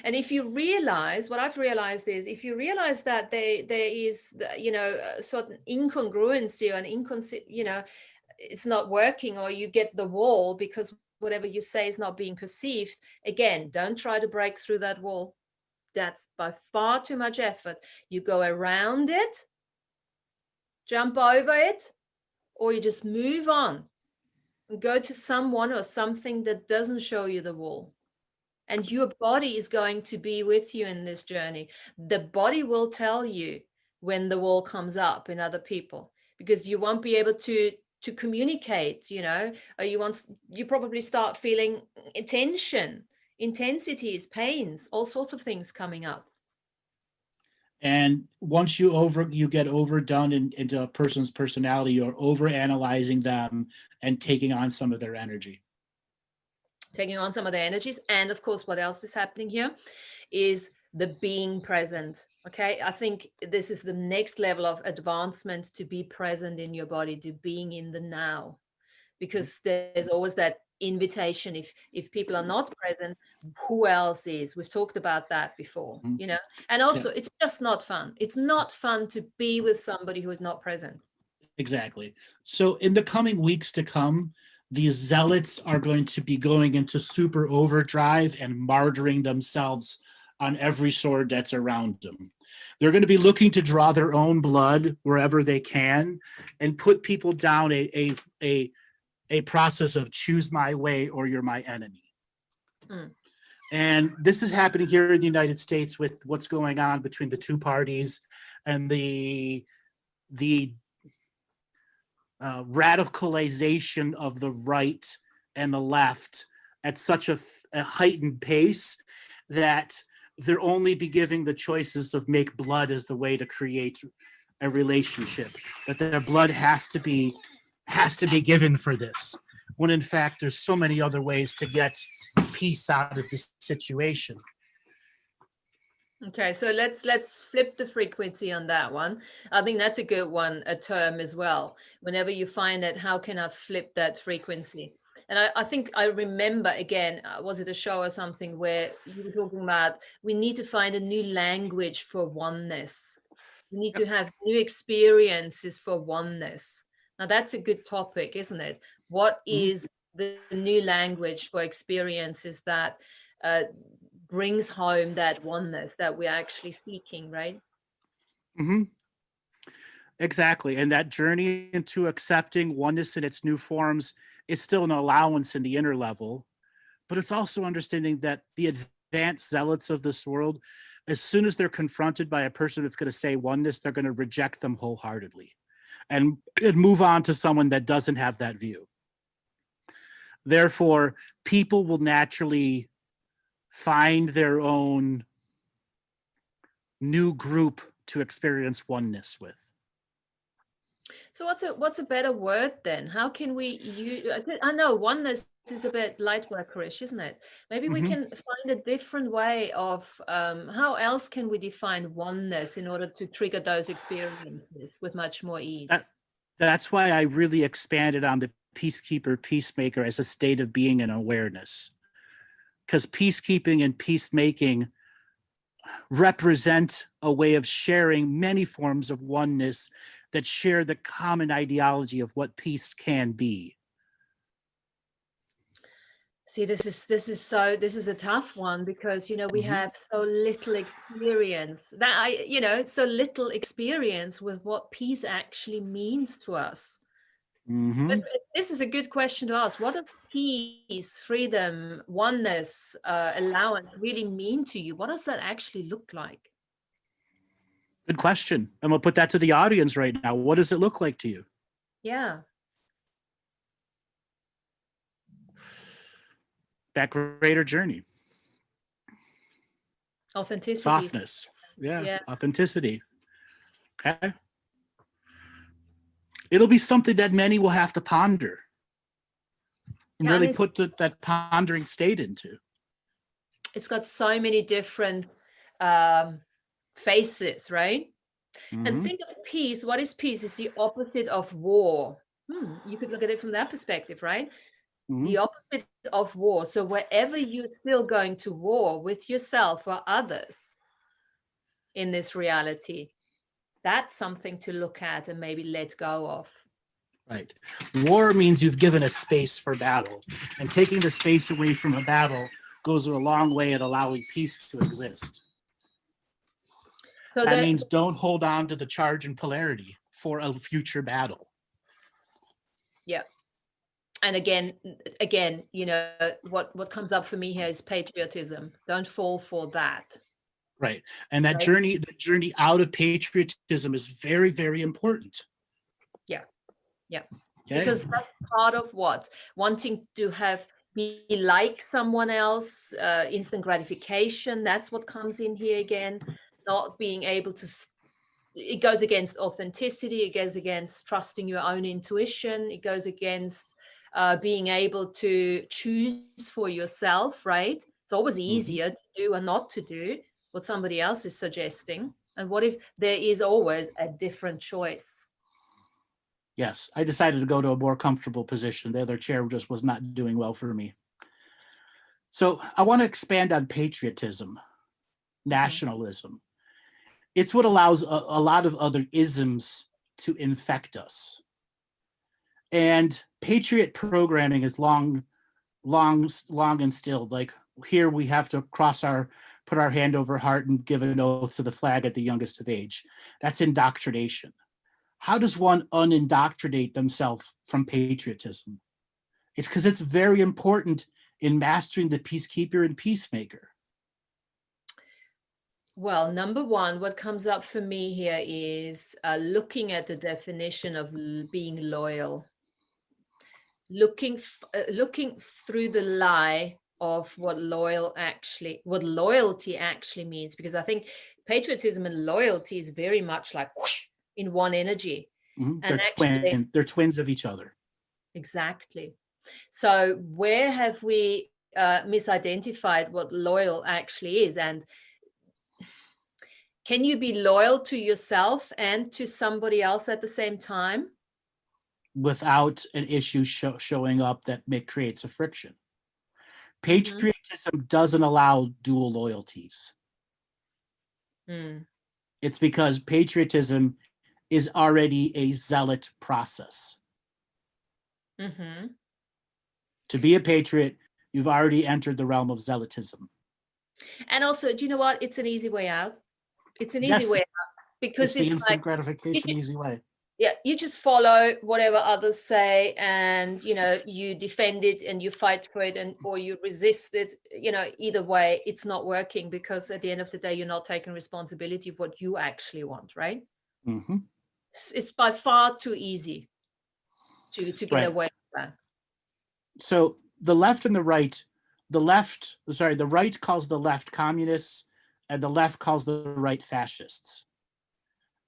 and if you realize, what I've realized is, if you realize that there is a certain incongruency or it's not working, or you get the wall because whatever you say is not being perceived, again, don't try to break through that wall. That's by far too much effort. You go around it, jump over it, or you just move on and go to someone or something that doesn't show you the wall. And your body is going to be with you in this journey. The body will tell you when the wall comes up in other people, because you won't be able to communicate, or you probably start feeling tension, intensities, pains, all sorts of things coming up. And once you get overdone into a person's personality, you're over analyzing them and taking on some of their energy. Taking on some of their energies. And of course, what else is happening here is the being present. Okay. I think this is the next level of advancement, to be present in your body, to being in the now, because there's always that invitation. If people are not present, who else is? We've talked about that before, and also it's just not fun. It's not fun to be with somebody who is not present. Exactly. So in the coming weeks to come, these zealots are going to be going into super overdrive and martyring themselves on every sword that's around them. They're going to be looking to draw their own blood wherever they can and put people down a process of choose my way or you're my enemy. And this is happening here in the United States with what's going on between the two parties and the radicalization of the right and the left at such a heightened pace that they're only be giving the choices of make blood as the way to create a relationship, that their blood has to be given for this, when in fact there's so many other ways to get peace out of this situation. Okay, so let's flip the frequency on that one. I think that's a good one, a term as well. Whenever you find that, how can I flip that frequency? And I think I remember, again, was it a show or something where you were talking about we need to find a new language for oneness. We need to have new experiences for oneness. Now that's a good topic, isn't it? What is the new language for experiences that brings home that oneness that we're actually seeking, right? Exactly. And that journey into accepting oneness in its new forms is still an allowance in the inner level, but it's also understanding that the advanced zealots of this world, as soon as they're confronted by a person that's going to say oneness, they're going to reject them wholeheartedly and move on to someone that doesn't have that view. Therefore, people will naturally find their own new group to experience oneness with. So what's a better word then? How can we use, I know oneness is a bit light workerish, isn't it? Maybe we can find a different way of how else can we define oneness in order to trigger those experiences with much more ease? That's why I really expanded on the peacekeeper, peacemaker as a state of being and awareness. Because peacekeeping and peacemaking represent a way of sharing many forms of oneness that share the common ideology of what peace can be. See, this is a tough one because, you know, we have so little experience so little experience with what peace actually means to us. But this is a good question to ask. What does peace, freedom, oneness, allowance really mean to you? What does that actually look like? Good question. I'm going to put that to the audience right now. What does it look like to you? Yeah. That greater journey. Authenticity. Softness. Yeah. Authenticity. Okay. It'll be something that many will have to ponder and really put that pondering state into. It's got so many different faces, right? And think of peace. What is peace? It's the opposite of war. You could look at it from that perspective, right? The opposite of war. So wherever you're still going to war with yourself or others in this reality, that's something to look at and maybe let go of. Right. War means you've given a space for battle, and taking the space away from a battle goes a long way at allowing peace to exist. So that means don't hold on to the charge and polarity for a future battle. Yeah. And again, you know, what comes up for me here is patriotism. Don't fall for that. Right. And that journey out of patriotism is very, very important. Yeah. Yeah. Okay. Because that's part of what? Wanting to be like someone else, instant gratification. That's what comes in here again. Not being able to, it goes against authenticity. It goes against trusting your own intuition. It goes against being able to choose for yourself, right? It's always easier to do and not to do what somebody else is suggesting. And what if there is always a different choice? Yes, I decided to go to a more comfortable position. The other chair just was not doing well for me. So I want to expand on patriotism, nationalism. It's what allows a lot of other isms to infect us. And patriot programming is long instilled. Like here we have to put our hand over heart and give an oath to the flag at the youngest of age. That's indoctrination. How does one unindoctrinate themselves from patriotism? It's because it's very important in mastering the peacekeeper and peacemaker. Well, number one, what comes up for me here is looking at the definition of being loyal. Looking through the lie of what loyalty actually means, because I think patriotism and loyalty is very much like whoosh, in one energy. And they're twins of each other. Exactly. So where have we misidentified what loyal actually is? And can you be loyal to yourself and to somebody else at the same time? Without an issue showing up that creates a friction. Patriotism doesn't allow dual loyalties. It's because patriotism is already a zealot process. To be a patriot, you've already entered the realm of zealotism. And also, do you know what? It's an easy way out. It's an easy way out because it's the instant gratification easy way. Yeah, you just follow whatever others say, and you know, you defend it and you fight for it, or you resist it. You know, either way, it's not working because at the end of the day, you're not taking responsibility of what you actually want, right? It's by far too easy to get away with that. So the left and the right, the right calls the left communists, and the left calls the right fascists.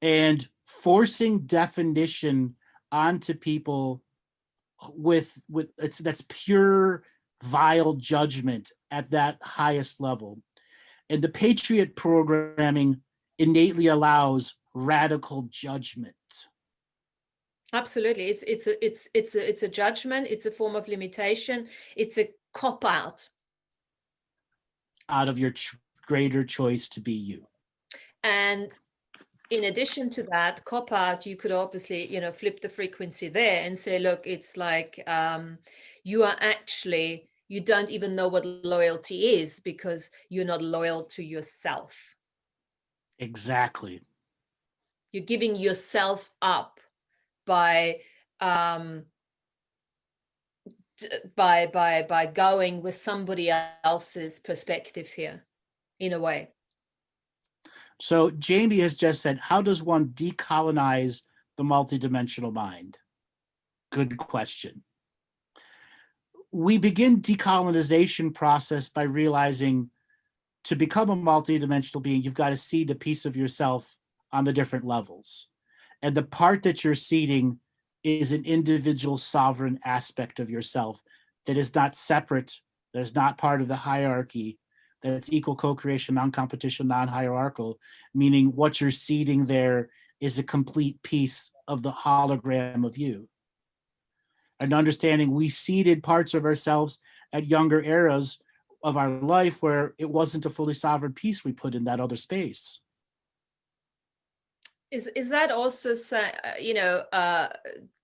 And forcing definition onto people with that's pure vile judgment at that highest level. And the Patriot programming innately allows radical judgment. Absolutely. It's a judgment, it's a form of limitation, it's a cop-out. Out of your greater choice to be you. And in addition to that cop-out, you could obviously, you know, flip the frequency there and say, look, it's like you are actually, you don't even know what loyalty is because you're not loyal to yourself. Exactly. You're giving yourself up by going with somebody else's perspective here, in a way. So Jamie has just said, how does one decolonize the multidimensional mind? Good question. We begin decolonization process by realizing to become a multidimensional being, you've got to seed a piece of yourself on the different levels. And the part that you're seeding is an individual sovereign aspect of yourself that is not separate, that is not part of the hierarchy, that's equal co-creation, non-competition, non-hierarchical, meaning what you're seeding there is a complete piece of the hologram of you. And understanding we seeded parts of ourselves at younger eras of our life where it wasn't a fully sovereign piece we put in that other space. Is that also, you know,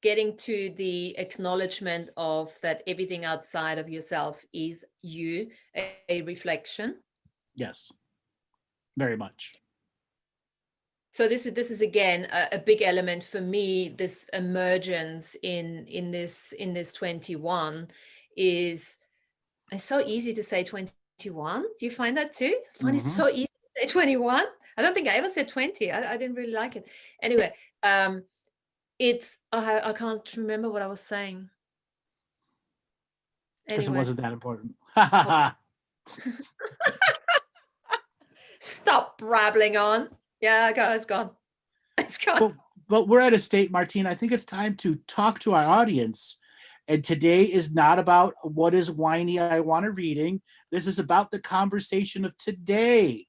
getting to the acknowledgement of that everything outside of yourself is you, a reflection? Yes, very much. So this is again a big element for me. This emergence in this 21 is, it's so easy to say 21. Do you find that too? I find it so easy to say 21. I don't think I ever said 20. I didn't really like it. Anyway, it's I can't remember what I was saying. Because Anyway. it wasn't that important. Stop babbling on. Yeah, it's gone. It's gone. Well, we're at a state, Martina. I think it's time to talk to our audience. And today is not about what is whiny I want a reading. This is about the conversation of today.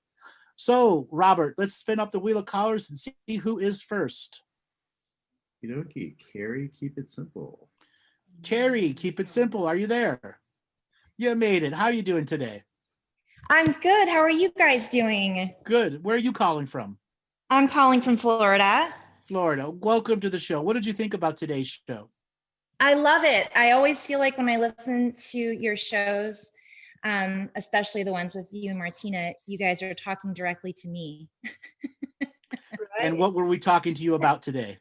So, Robert, let's spin up the wheel of callers and see who is first. Okie, Carrie, keep it simple. Carrie, keep it simple. Are you there? You made it. How are you doing today? I'm good. How are you guys doing? Good. Where are you calling from? I'm calling from Florida. Florida. Welcome to the show. What did you think about today's show? I love it. I always feel like when I listen to your shows, especially the ones with you and Martina, you guys are talking directly to me. And what were we talking to you about today?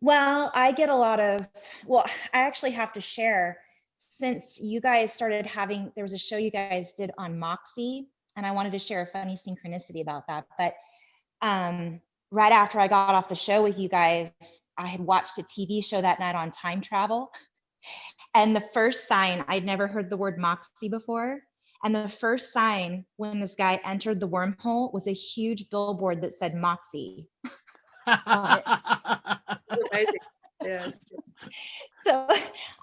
Well, I get a lot of, I actually have to share, since you guys started having, there was a show you guys did on Moxie, and I wanted to share a funny synchronicity about that. But right after I got off the show with you guys, I had watched a TV show that night on time travel. And the first sign, I'd never heard the word Moxie before. And the first sign when this guy entered the wormhole was a huge billboard that said Moxie. Yes. So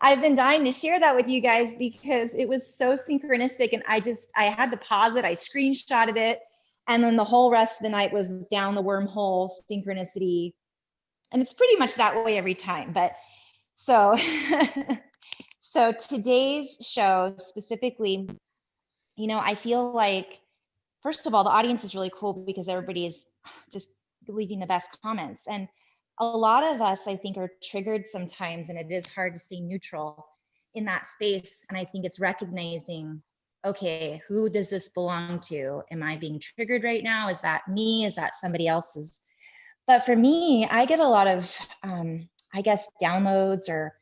I've been dying to share that with you guys because it was so synchronistic, and I had to pause it. I screenshotted it, and then the whole rest of the night was down the wormhole synchronicity, and it's pretty much that way every time. But so so today's show specifically, I feel like, first of all, the audience is really cool because everybody is just leaving the best comments. And a lot of us, I think, are triggered sometimes, and it is hard to stay neutral in that space. And I think it's recognizing, okay, who does this belong to? Am I being triggered right now? Is that me? Is that somebody else's? But for me, I get a lot of, I guess, downloads or,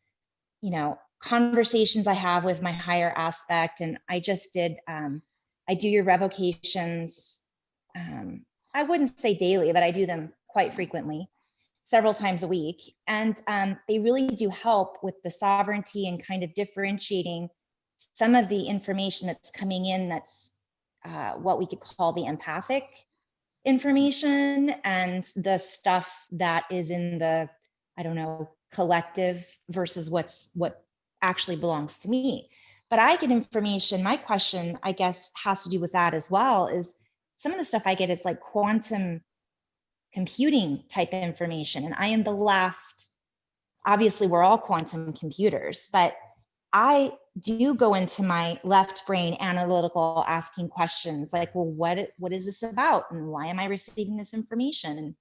conversations I have with my higher aspect. And I just did, I do your revocations. I wouldn't say daily, but I do them quite frequently, several times a week. And they really do help with the sovereignty and kind of differentiating some of the information that's coming in that's what we could call the empathic information, and the stuff that is in the I don't know, collective versus what actually belongs to me. But I get information. My question, I guess, has to do with that as well, is some of the stuff I get is like quantum computing type information. And I am the last, obviously we're all quantum computers, but I do go into my left brain analytical, asking questions like, well, what is this about? And why am I receiving this information? And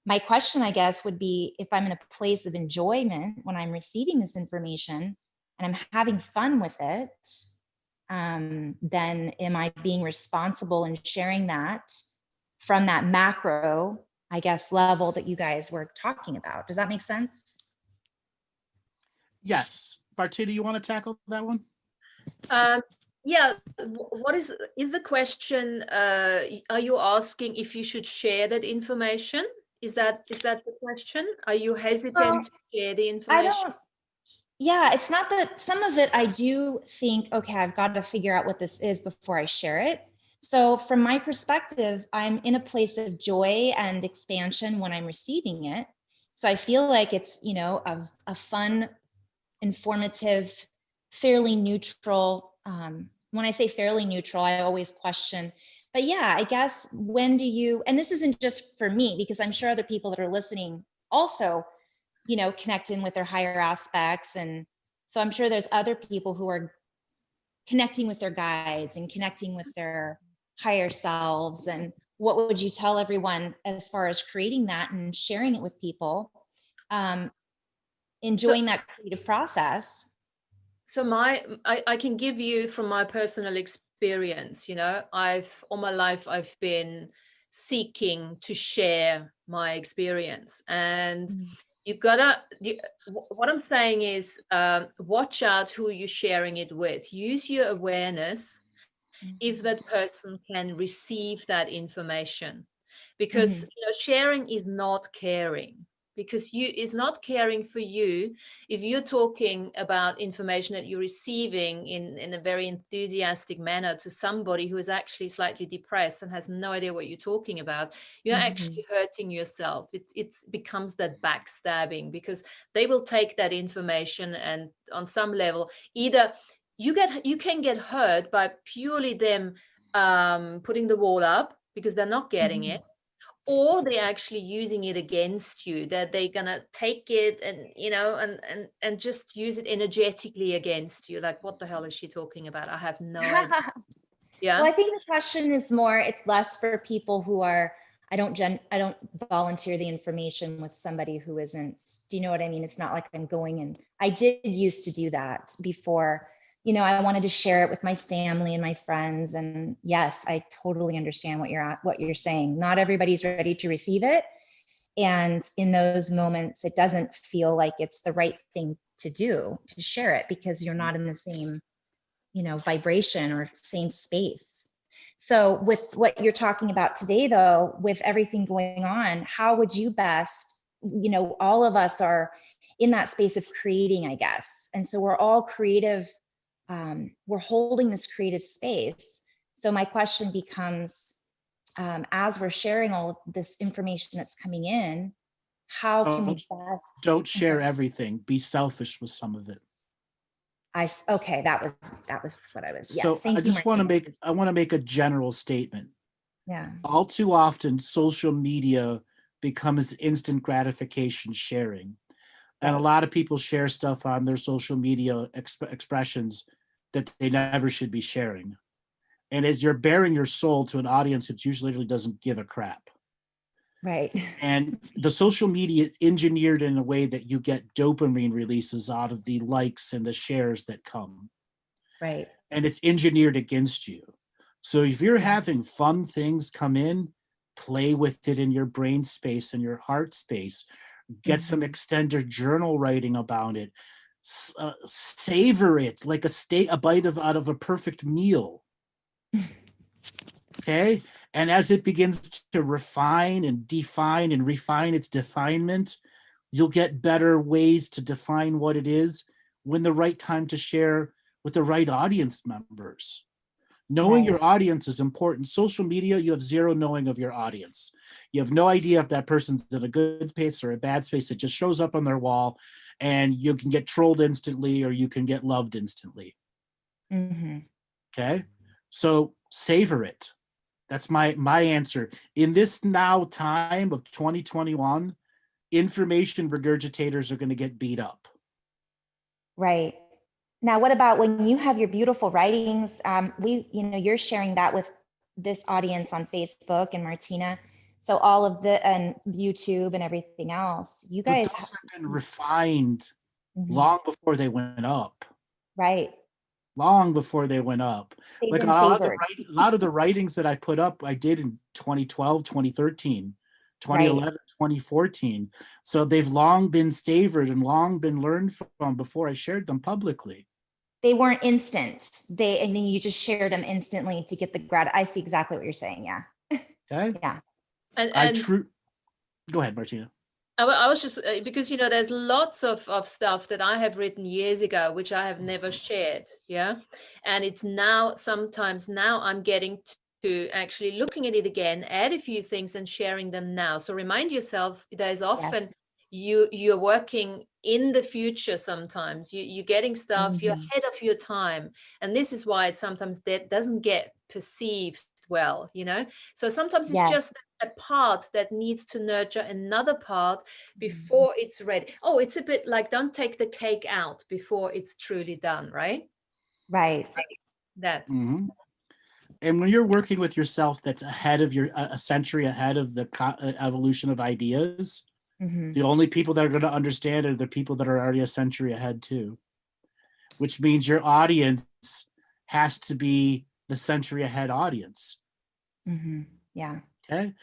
my question, I guess, would be, if I'm in a place of enjoyment when I'm receiving this information and I'm having fun with it, then am I being responsible in sharing that from that macro, I guess, level that you guys were talking about? Does that make sense? Yes. Martina, you want to tackle that one? Yeah. What is the question? Are you asking if you should share that information? Is that the question? Are you hesitant to share the information? Yeah, it's not that. Some of it I do think, okay, I've got to figure out what this is before I share it. So from my perspective, I'm in a place of joy and expansion when I'm receiving it. So I feel like it's, you know, a fun, informative, fairly neutral. When I say fairly neutral, I always question. But yeah, I guess, when do you, and this isn't just for me, because I'm sure other people that are listening also, you know, connect in with their higher aspects. And so I'm sure there's other people who are connecting with their guides and connecting with their higher selves. And what would you tell everyone as far as creating that and sharing it with people, enjoying that creative process? So I can give you from my personal experience, you know, all my life I've been seeking to share my experience, and what I'm saying is, watch out who you're sharing it with. Use your awareness if that person can receive that information, because you know, sharing is not caring. Because it's not caring for you if you're talking about information that you're receiving in a very enthusiastic manner to somebody who is actually slightly depressed and has no idea what you're talking about. You're actually hurting yourself. It becomes that backstabbing, because they will take that information, and on some level, either you can get hurt by purely them putting the wall up because they're not getting it, or they're actually using it against you, that they're gonna take it and, you know, and just use it energetically against you. Like, what the hell is she talking about? I have no idea. Yeah. Well, I think the question is more, it's less for people who are, I don't volunteer the information with somebody who isn't, do you know what I mean? It's not like I'm going, and I did used to do that before. You know, I wanted to share it with my family and my friends. And yes, I totally understand what you're saying. Not everybody's ready to receive it. And in those moments, it doesn't feel like it's the right thing to do, to share it, because you're not in the same, you know, vibration or same space. So with what you're talking about today, though, with everything going on, how would you best, you know, all of us are in that space of creating, I guess. And so we're all creative. We're holding this creative space. So my question becomes, as we're sharing all of this information that's coming in, how can we best? Don't share everything. Be selfish with some of it. Okay, that was what I was. So Yes, thank I you, just want to Martina. make a general statement. Yeah. All too often, social media becomes instant gratification sharing. And a lot of people share stuff on their social media expressions that they never should be sharing. And as you're bearing your soul to an audience that usually doesn't give a crap. Right. And the social media is engineered in a way that you get dopamine releases out of the likes and the shares that come. Right. And it's engineered against you. So if you're having fun things come in, play with it in your brain space and your heart space. Get some extended journal writing about it. Savor it like a bite out of a perfect meal. Okay. And as it begins to refine and define and refine its definement, you'll get better ways to define what it is when the right time to share with the right audience members. Knowing Right. your audience is important. Social media, you have zero knowing of your audience. You have no idea if that person's in a good space or a bad space. It just shows up on their wall, and you can get trolled instantly or you can get loved instantly. Mm-hmm. Okay, so savor it. That's my answer. In this now time of 2021, information regurgitators are going to get beat up. Right. Now, what about when you have your beautiful writings? You're sharing that with this audience on Facebook and Martina. So all of and YouTube and everything else, you But guys, those have been refined Mhm. long before they went up. Right. Long before they went up. They've Like been a savored. lot of the writings that I put up, I did in 2012, 2013, 2011, 2014. So they've long been savored and long been learned from before I shared them publicly. They weren't instant. And then you just shared them instantly to get the I see exactly what you're saying. Yeah. Okay. Yeah. Go ahead, Martina. I was just because there's lots of stuff that I have written years ago which I have never shared, and it's now I'm getting to actually looking at it again, add a few things and sharing them now. So remind yourself, there's often you're working in the future. Sometimes you're getting stuff, you're ahead of your time, and this is why it sometimes that doesn't get perceived well, so sometimes it's just a part that needs to nurture another part before it's ready. It's a bit like, don't take the cake out before it's truly done, right? Right. That. Mm-hmm. And when you're working with yourself that's ahead of a century ahead of the evolution of ideas, the only people that are going to understand are the people that are already a century ahead too, which means your audience has to be the century ahead audience. Yeah. Okay.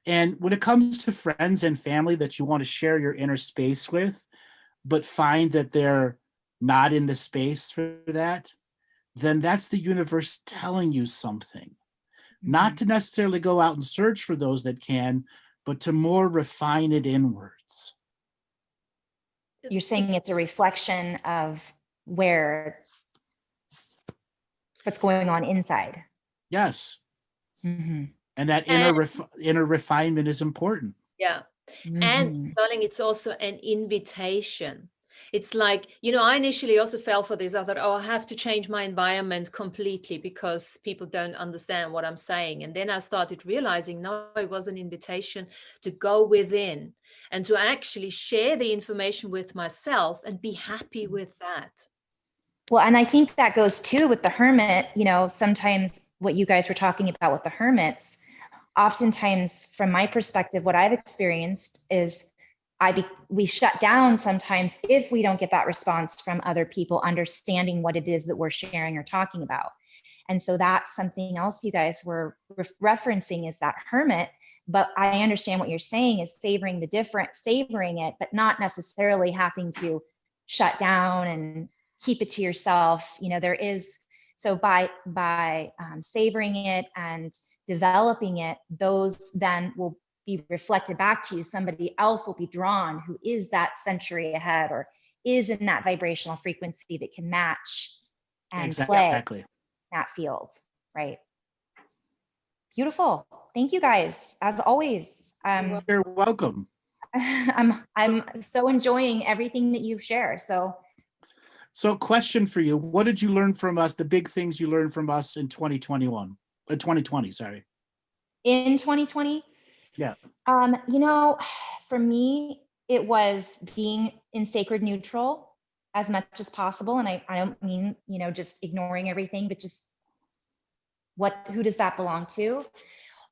And when it comes to friends and family that you want to share your inner space with, but find that they're not in the space for that, then that's the universe telling you something. Not to necessarily go out and search for those that can, but to more refine it inwards. You're saying it's a reflection of what's going on inside. Yes. And that inner refinement is important. Yeah. And darling, it's also an invitation. It's like, I initially also fell for this. I thought, I have to change my environment completely because people don't understand what I'm saying. And then I started realizing, no, it was an invitation to go within and to actually share the information with myself and be happy with that. Well, and I think that goes too with the hermit, sometimes what you guys were talking about with the hermits. Oftentimes, from my perspective, what I've experienced is we shut down sometimes if we don't get that response from other people understanding what it is that we're sharing or talking about. And so that's something else you guys were referencing is that hermit. But I understand what you're saying is savoring it, but not necessarily having to shut down and keep it to yourself. There is, so by savoring it and developing it, those then will be reflected back to you. Somebody else will be drawn who is that century ahead or is in that vibrational frequency that can match and play that field. Right. Beautiful. Thank you guys. As always. You're welcome. I'm so enjoying everything that you share. So question for you. What did you learn from us? The big things you learned from us in 2020, sorry. In 2020? Yeah. For me, it was being in sacred neutral as much as possible. And I don't mean, just ignoring everything, but just who does that belong to?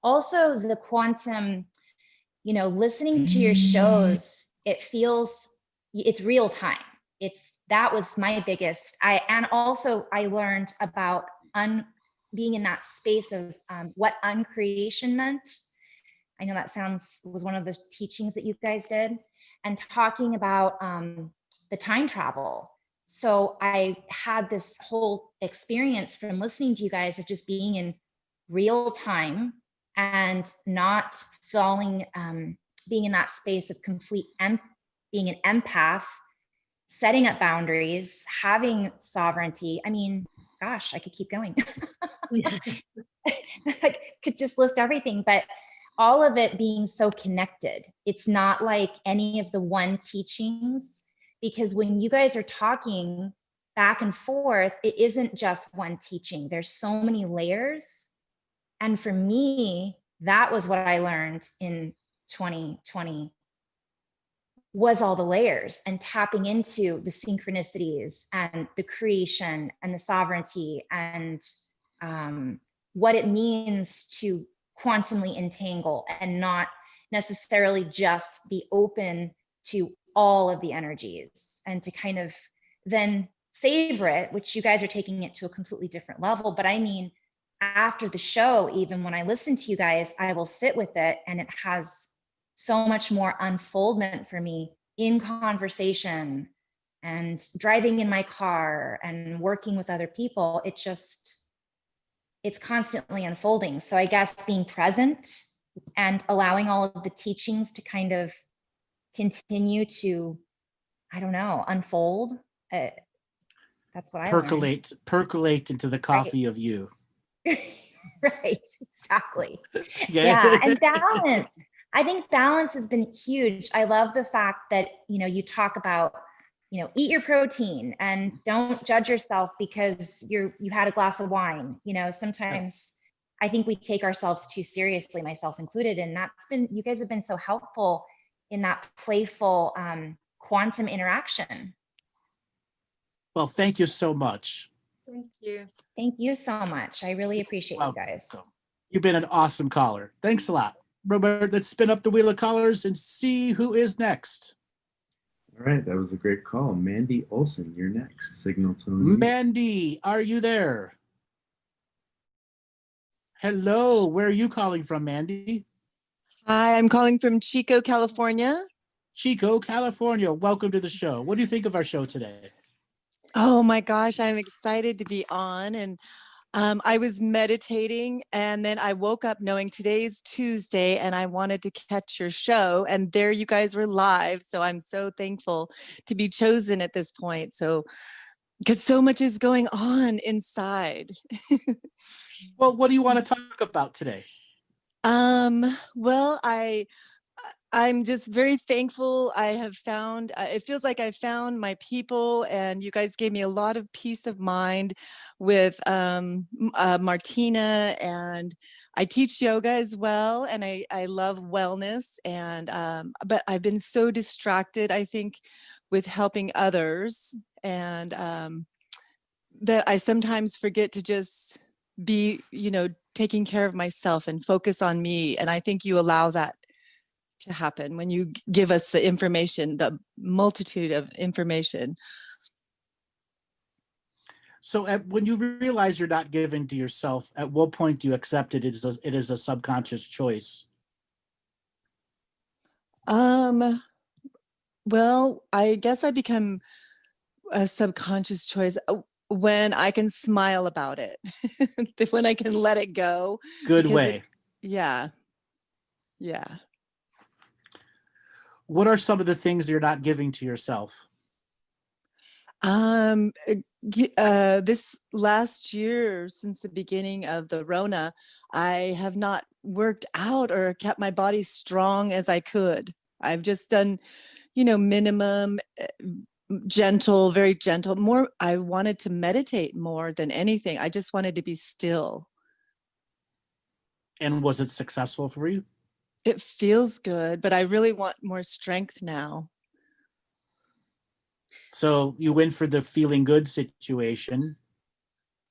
Also the quantum, listening to your shows, it's real time. That was my biggest, and also I learned about being in that space of what uncreation meant. I know that was one of the teachings that you guys did, and talking about the time travel. So I had this whole experience from listening to you guys of just being in real time and not falling, being in that space of complete, being an empath, setting up boundaries, having sovereignty. I mean, gosh, I could keep going. I could just list everything, but all of it being so connected. It's not like any of the one teachings, because when you guys are talking back and forth, it isn't just one teaching. There's so many layers. And for me, that was what I learned in 2020, was all the layers and tapping into the synchronicities and the creation and the sovereignty and what it means to quantumly entangle and not necessarily just be open to all of the energies, and to kind of then savor it, which you guys are taking it to a completely different level. But I mean, after the show, even when I listen to you guys, I will sit with it, and it has so much more unfoldment for me in conversation and driving in my car and working with other people. It's constantly unfolding. So I guess being present and allowing all of the teachings to kind of continue to, I don't know, unfold. That's what I learned. Percolate into the coffee of you. Right, exactly. Yeah, and balance. I think balance has been huge. I love the fact that, you talk about, eat your protein and don't judge yourself because you had a glass of wine. Sometimes I think we take ourselves too seriously, myself included. And you guys have been so helpful in that playful quantum interaction. Well, thank you so much. Thank you. Thank you so much. I really appreciate you guys. You've been an awesome caller. Thanks a lot. Robert, let's spin up the wheel of callers and see who is next. All right, that was a great call. Mandy Olson, you're next. Signal tone. Mandy, are you there? Hello, where are you calling from, Mandy? Hi, I'm calling from Chico, California. Chico, California. Welcome to the show. What do you think of our show today? Oh my gosh, I'm excited to be on. And I was meditating, and then I woke up knowing today's Tuesday and I wanted to catch your show, and there you guys were live. So I'm so thankful to be chosen at this point. So, because so much is going on inside. Well, what do you want to talk about today? Well, I'm just very thankful. I have found, it feels like I found my people, and you guys gave me a lot of peace of mind with Martina, and I teach yoga as well, and I love wellness, and but I've been so distracted, I think, with helping others, and that I sometimes forget to just be, taking care of myself and focus on me. And I think you allow that to happen when you give us the information, the multitude of information. So when you realize you're not giving to yourself, at what point do you accept it is a subconscious choice? Well, I guess I become a subconscious choice when I can smile about it, when I can let it go. Good way. Yeah. What are some of the things you're not giving to yourself? This last year, since the beginning of the Rona, I have not worked out or kept my body strong as I could. I've just done, minimum, gentle, very gentle. More, I wanted to meditate more than anything. I just wanted to be still. And was it successful for you? It feels good, but I really want more strength now. So you went for the feeling good situation.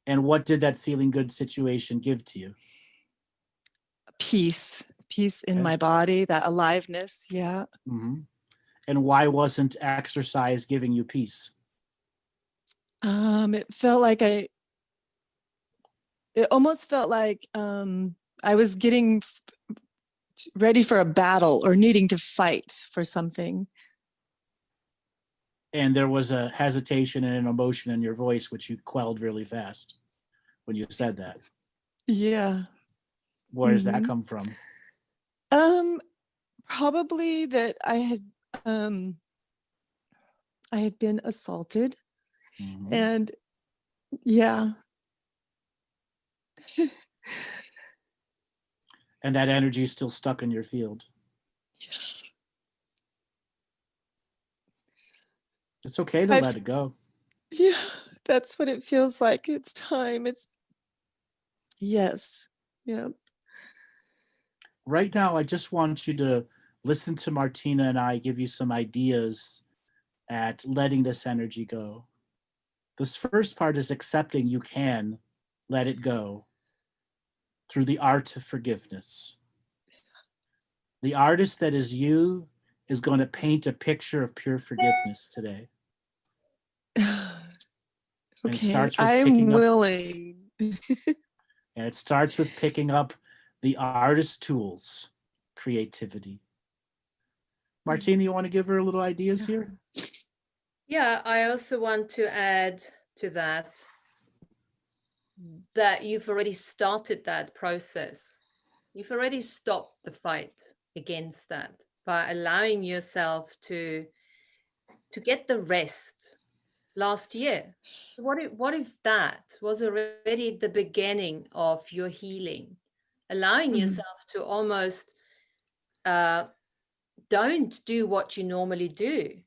And what did that feeling good situation give to you? Peace in my body, that aliveness. Yeah. Mm-hmm. And why wasn't exercise giving you peace? It felt like it almost felt like I was getting ready for a battle or needing to fight for something. And there was a hesitation and an emotion in your voice, which you quelled really fast when you said that. Yeah. Where does that come from? Probably that I had been assaulted, and yeah, and that energy is still stuck in your field. It's okay to let it go. Yeah, that's what it feels like. It's time. Yes. Yeah. Right now, I just want you to listen to Martina and I give you some ideas at letting this energy go. This first part is accepting you can let it go through the art of forgiveness. The artist that is you is going to paint a picture of pure forgiveness today. And it Okay, starts with I'm picking up, willing. and it starts with picking up the artist's tools, creativity. Martina, you want to give her a little ideas here? Yeah, I also want to add to that you've already started that process. You've already stopped the fight against that by allowing yourself to get the rest last year. What if that was already the beginning of your healing? Allowing yourself to almost don't do what you normally do.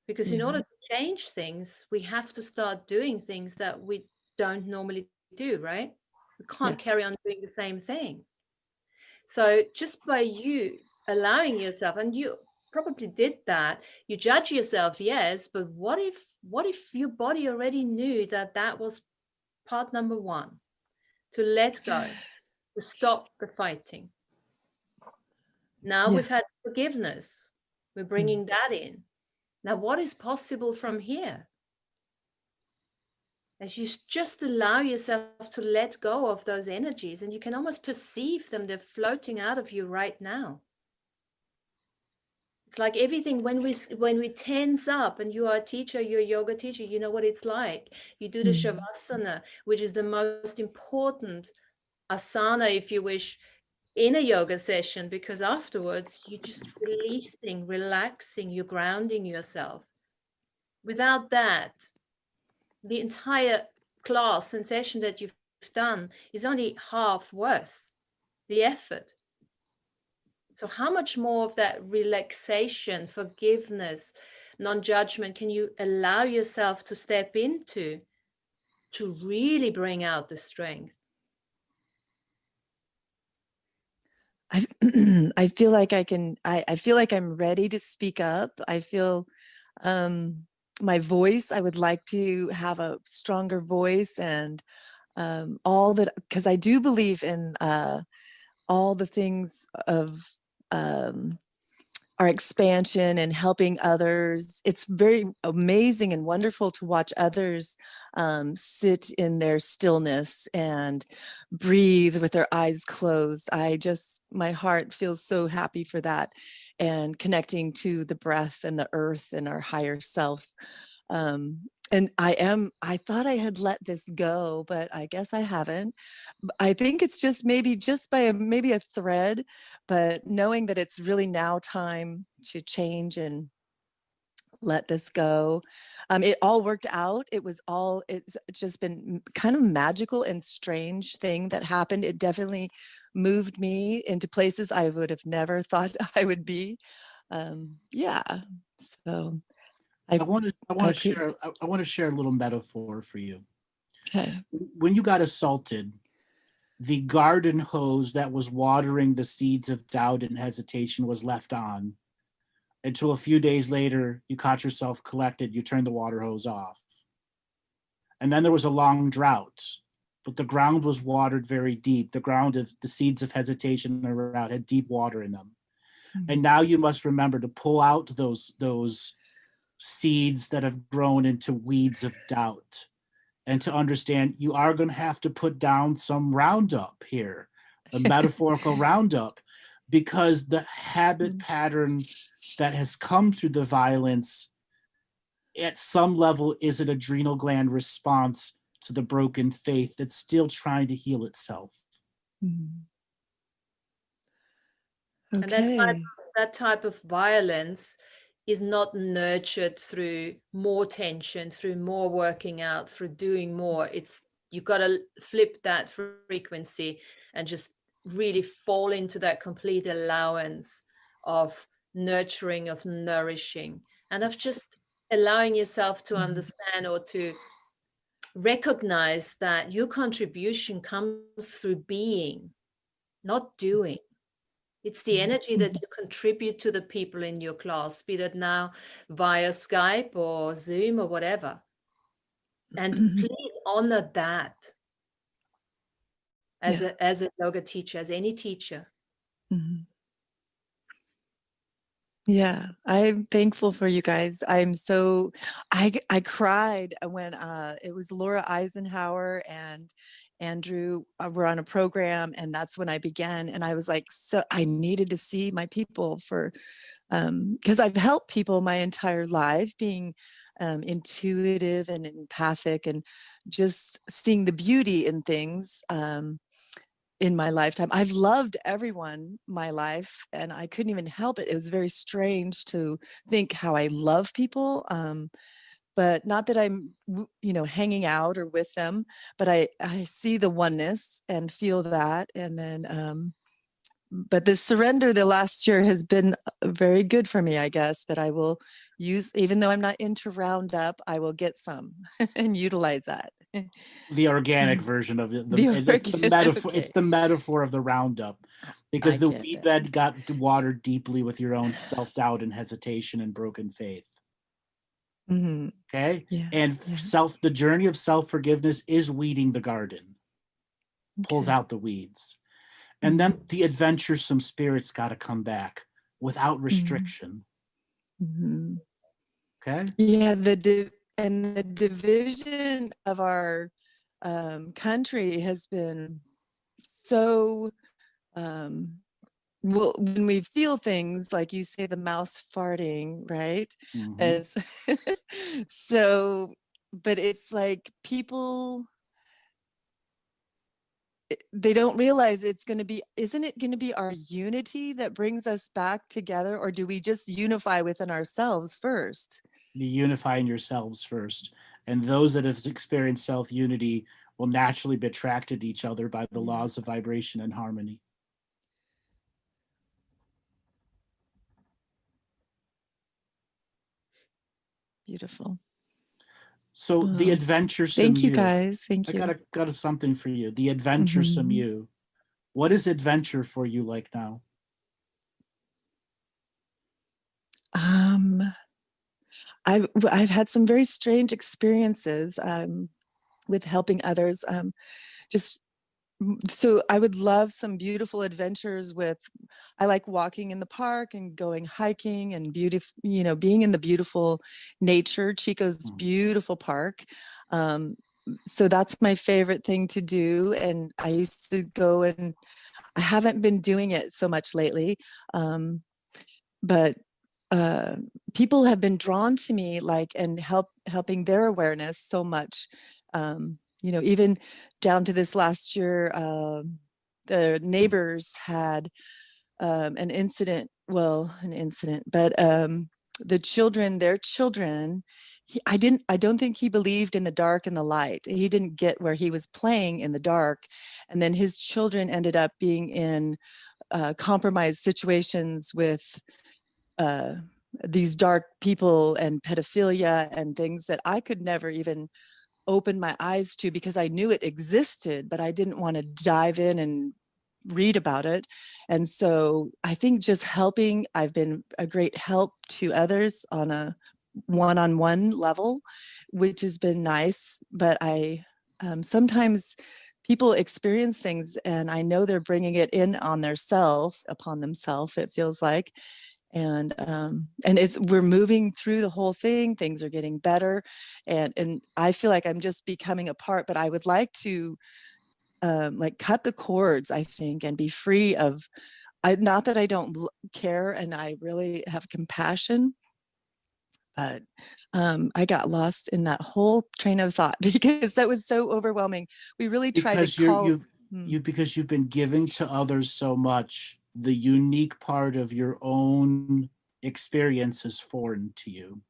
Because in order to change things, we have to start doing things that we don't normally do, right? We can't carry on doing the same thing. So just by you allowing yourself, and you probably did that, you judge yourself, yes, but what if your body already knew that was part number one, to let go, to stop the fighting. Now we've had forgiveness, we're bringing that in. Now what is possible from here? As you just allow yourself to let go of those energies, and you can almost perceive them, they're floating out of you right now. It's like everything, when we tense up, and you are a teacher, you're a yoga teacher, you know what it's like. You do the shavasana, which is the most important asana, if you wish, in a yoga session, because afterwards you're just releasing, relaxing, you're grounding yourself. Without that, the entire class and session that you've done is only half worth the effort. So how much more of that relaxation, forgiveness, non-judgment can you allow yourself to step into to really bring out the strength? I feel like I feel like I'm ready to speak up. I feel my voice, I would like to have a stronger voice, and all that, because I do believe in all the things of our expansion and helping others. It's very amazing and wonderful to watch others sit in their stillness and breathe with their eyes closed. My heart feels so happy for that, and connecting to the breath and the earth and our higher self. And I thought I had let this go, but I guess I haven't. I think it's just maybe by maybe a thread, but knowing that it's really now time to change and let this go. It all worked out. It's just been kind of magical and strange thing that happened. It definitely moved me into places I would have never thought I would be. Yeah. So I want to share a little metaphor for you. Okay. When you got assaulted, the garden hose that was watering the seeds of doubt and hesitation was left on until a few days later you caught yourself collected, you turned the water hose off. And then there was a long drought, but the ground was watered very deep. The seeds of hesitation around had deep water in them. Mm-hmm. And now you must remember to pull out those seeds that have grown into weeds of doubt, and to understand you are going to have to put down some Roundup here, a metaphorical Roundup, because the habit pattern that has come through the violence at some level is an adrenal gland response to the broken faith that's still trying to heal itself. Okay. And that type of violence is not nurtured through more tension, through more working out, through doing more. You've got to flip that frequency and just really fall into that complete allowance of nurturing, of nourishing, and of just allowing yourself to understand or to recognize that your contribution comes through being, not doing. It's the energy that you contribute to the people in your class, be that now via Skype or Zoom or whatever. And please honor that as a yoga teacher, as any teacher. Yeah, I'm thankful for you guys. I cried when it was Laura Eisenhower and Andrew were on a program, and that's when I began. And I was like, so I needed to see my people for, because I've helped people my entire life, being intuitive and empathic and just seeing the beauty in things. In my lifetime, I've loved everyone my life, and I couldn't even help it. It was very strange to think how I love people, but not that I'm, hanging out or with them, but I see the oneness and feel that. And then, but the surrender the last year has been very good for me, I guess. But I will use, even though I'm not into Roundup, I will get some and utilize that. The organic version of it. It's the metaphor. okay. It's the metaphor of Roundup, because the get weed that. bed got watered deeply with your own self-doubt and hesitation and broken faith. Okay, and the journey of self-forgiveness is weeding the garden, pulls out the weeds, and then the adventuresome spirit's got to come back without restriction. Okay. Yeah, the division of our country has been so. Well, when we feel things like you say, the mouse farting, right? As so, but it's like people, they don't realize it's going to be, isn't it going to be our unity that brings us back together? Or do we just unify within ourselves first? You unify in yourselves first. And those that have experienced self-unity will naturally be attracted to each other by the laws of vibration and harmony. Beautiful. So the adventuresome Thank you guys. Thank you. I got something for you. The adventuresome you. What is adventure for you like now? I've had some very strange experiences with helping others. So I would love some beautiful adventures I like walking in the park and going hiking and being in the beautiful nature, Chico's beautiful park. So that's my favorite thing to do. And I used to go, and I haven't been doing it so much lately. But people have been drawn to me, and helping their awareness so much. Even down to this last year, the neighbors had an incident, but their children, I don't think he believed in the dark and the light. He didn't get where he was playing in the dark. And then his children ended up being in compromised situations with these dark people and pedophilia and things that I could never even open my eyes to, because I knew it existed, but I didn't want to dive in and read about it. And so I think just helping, I've been a great help to others on a one-on-one level, which has been nice. But I sometimes people experience things, and I know they're bringing it in on upon themselves, it feels like. And we're moving through the whole thing. Things are getting better, and I feel like I'm just becoming a part. But I would like to cut the cords, I think, and be free of. Not that I don't care, and I really have compassion, but I got lost in that whole train of thought because that was so overwhelming. We really tried to call. Because you've been giving to others so much, the unique part of your own experience is foreign to you.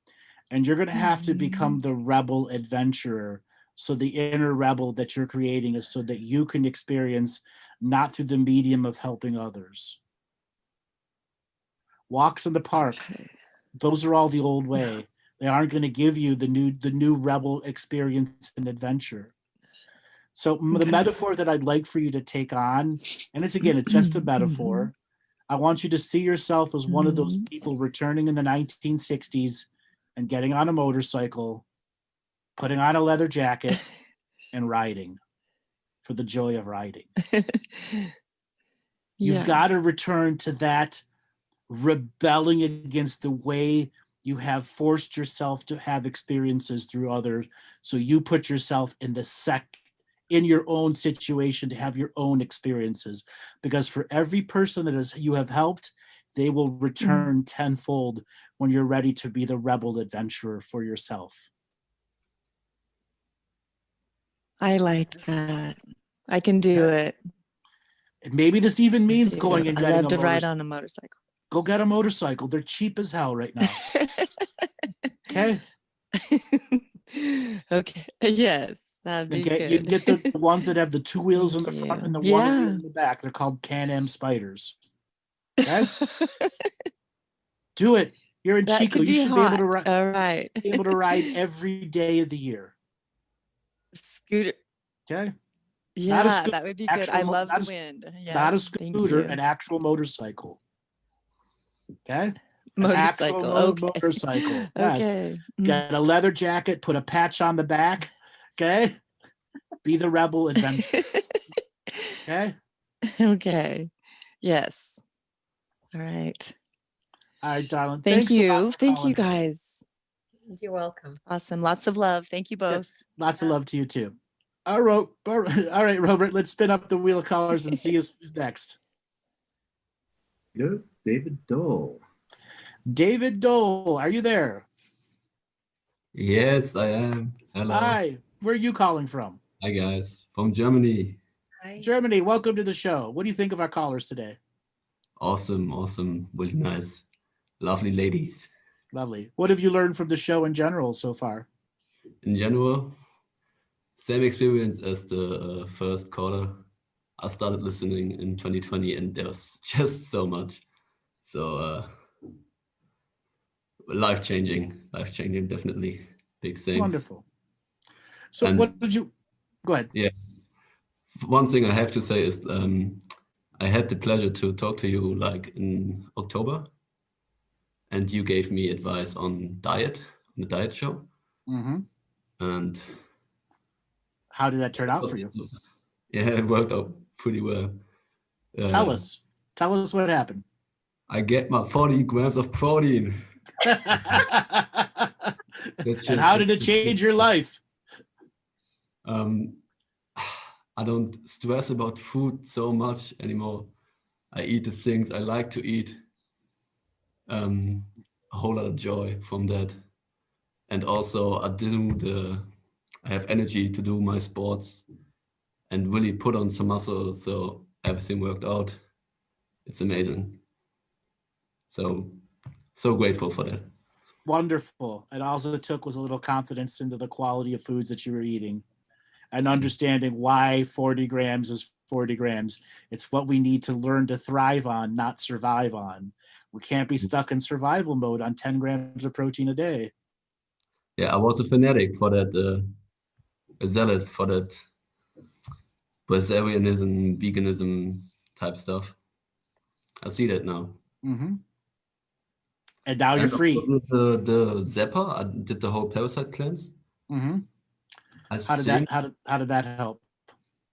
And you're going to have to become the rebel adventurer So the inner rebel that you're creating is so that you can experience not through the medium of helping others. Walks in the park, those are all the old way. They aren't going to give you the new rebel experience and adventure. So the metaphor that I'd like for you to take on, and it's just a metaphor. I want you to see yourself as one of those people returning in the 1960s and getting on a motorcycle, putting on a leather jacket, and riding for the joy of riding. You've got to return to that rebelling against the way you have forced yourself to have experiences through others. So you put yourself in in your own situation to have your own experiences, because for every person that you have helped, they will return tenfold when you're ready to be the rebel adventurer for yourself. I like that. I can do it. And maybe this even means going and I getting love to ride on a motorcycle. Go get a motorcycle. They're cheap as hell right now. Okay. Okay. Yes. That'd be good. You can get the ones that have the two wheels in the front and the one wheel in the back. They're called Can-Am Spiders. Okay? Do it. You're in Chico. You should be able to ride. All right. Be able to ride every day of the year. Scooter. Okay. Yeah, that would be good. I love the wind. Yeah, not a scooter, an actual motorcycle. Okay. Motorcycle. Okay. Motorcycle. Yes. Okay. Get a leather jacket, put a patch on the back. Okay. Be the rebel adventurer. Okay. Okay. Yes. All right. All right, darling. Thank you. Thank you, guys. You're welcome. Awesome. Lots of love. Thank you both. Yeah, lots of love to you too. All right, Robert, let's spin up the wheel of callers and see who's next. Yep, David Dole. David Dole, are you there? Yes, I am. Hello. Hi, where are you calling from? Hi, guys. From Germany. Hi. Germany, welcome to the show. What do you think of our callers today? Awesome, awesome. Really nice. Lovely ladies. Lovely. What have you learned from the show in general so far? In general, same experience as the first caller. I started listening in 2020 and there was just so much. So life-changing, definitely. Big things. Wonderful. So what did you, go ahead. Yeah. One thing I have to say is I had the pleasure to talk to you like in October, and you gave me advice on diet, on the diet show. Mm-hmm. And how did that turn out for you? Yeah, it worked out pretty well. Tell us what happened. I get my 40 grams of protein. And how did it change your life? I don't stress about food so much anymore. I eat the things I like to eat. A whole lot of joy from that. And also I have energy to do my sports and really put on some muscle. So everything worked out. It's amazing. So grateful for that. Wonderful. It also was a little confidence into the quality of foods that you were eating and understanding why 40 grams is 40 grams. It's what we need to learn to thrive on, not survive on. We can't be stuck in survival mode on 10 grams of protein a day. Yeah, I was a fanatic for that, a zealot for that vegetarianism, veganism type stuff. I see that now. Mm-hmm. And now you're free. The Zapper, I did the whole parasite cleanse. Mm-hmm. How did that help?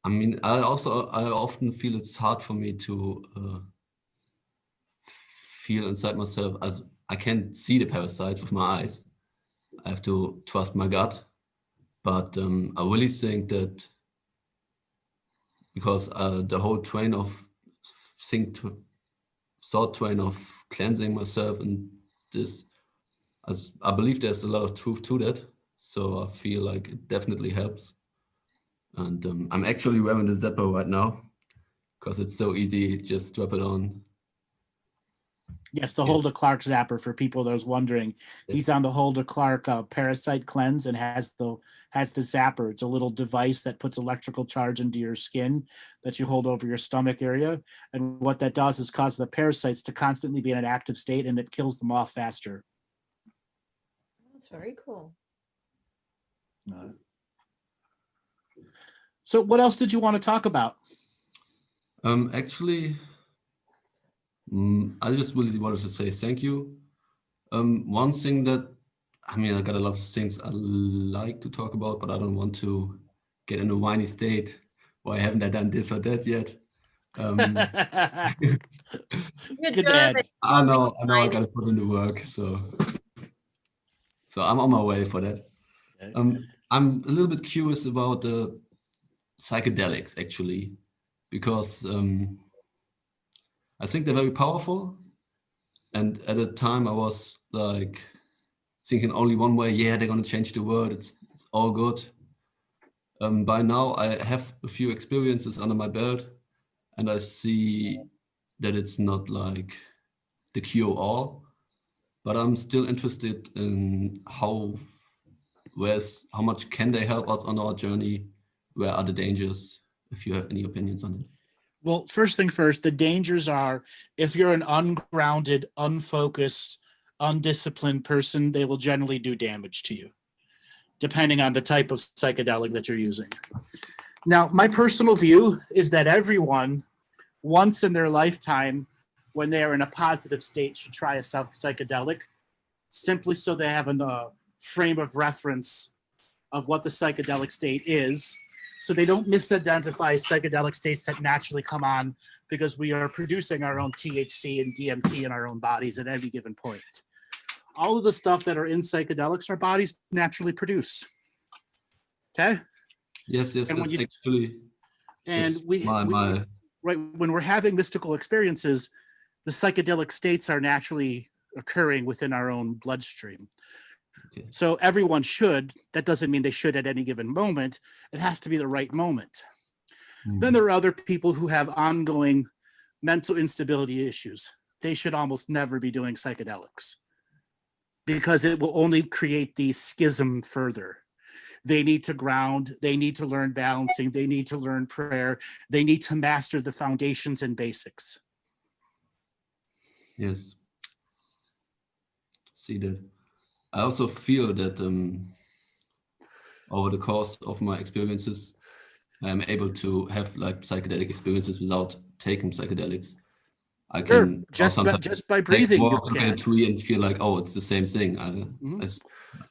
I mean, I often feel it's hard for me to feel inside myself as I can't see the parasites with my eyes. I have to trust my gut. But I really think that because the whole train of cleansing myself and this, I believe there's a lot of truth to that. So I feel like it definitely helps. And I'm actually wearing the Zapper right now because it's so easy. Just strap it on Yes, the Yeah. Hulda Clark zapper, for people that was wondering. He's on the Hulda Clark parasite cleanse and has the zapper. It's a little device that puts electrical charge into your skin that you hold over your stomach area. And what that does is cause the parasites to constantly be in an active state, and it kills them off faster. That's very cool. So what else did you want to talk about? Actually, I just really wanted to say thank you. One thing that, I mean, I got a lot of things I like to talk about, but I don't want to get in a whiny state. Why haven't I done this or that yet? Good man. I know I gotta put in the work, so I'm on my way for that. I'm a little bit curious about the psychedelics, actually, because I think they're very powerful. And at a time I was like thinking only one way, yeah, they're gonna change the world, it's all good. By now I have a few experiences under my belt, and I see that it's not like the cure all, but I'm still interested in how much can they help us on our journey? Where are the dangers? If you have any opinions on it. Well, first thing first, the dangers are if you're an ungrounded, unfocused, undisciplined person, they will generally do damage to you, depending on the type of psychedelic that you're using. Now, my personal view is that everyone, once in their lifetime, when they are in a positive state, should try a psychedelic, simply so they have a frame of reference of what the psychedelic state is, so they don't misidentify psychedelic states that naturally come on because we are producing our own THC and DMT in our own bodies at any given point. All of the stuff that are in psychedelics, our bodies naturally produce. Okay? Yes, And that's actually. And my right, when we're having mystical experiences, the psychedelic states are naturally occurring within our own bloodstream. Okay. So everyone should. That doesn't mean they should at any given moment. It has to be the right moment. Then there are other people who have ongoing mental instability issues. They should almost never be doing psychedelics because it will only create the schism further. They need to ground. They need to learn balancing. They need to learn prayer. They need to master the foundations and basics. Yes. See that. I also feel that over the course of my experiences, I am able to have like psychedelic experiences without taking psychedelics. I can just by breathing, you look can. at a tree and feel like, oh, it's the same thing. I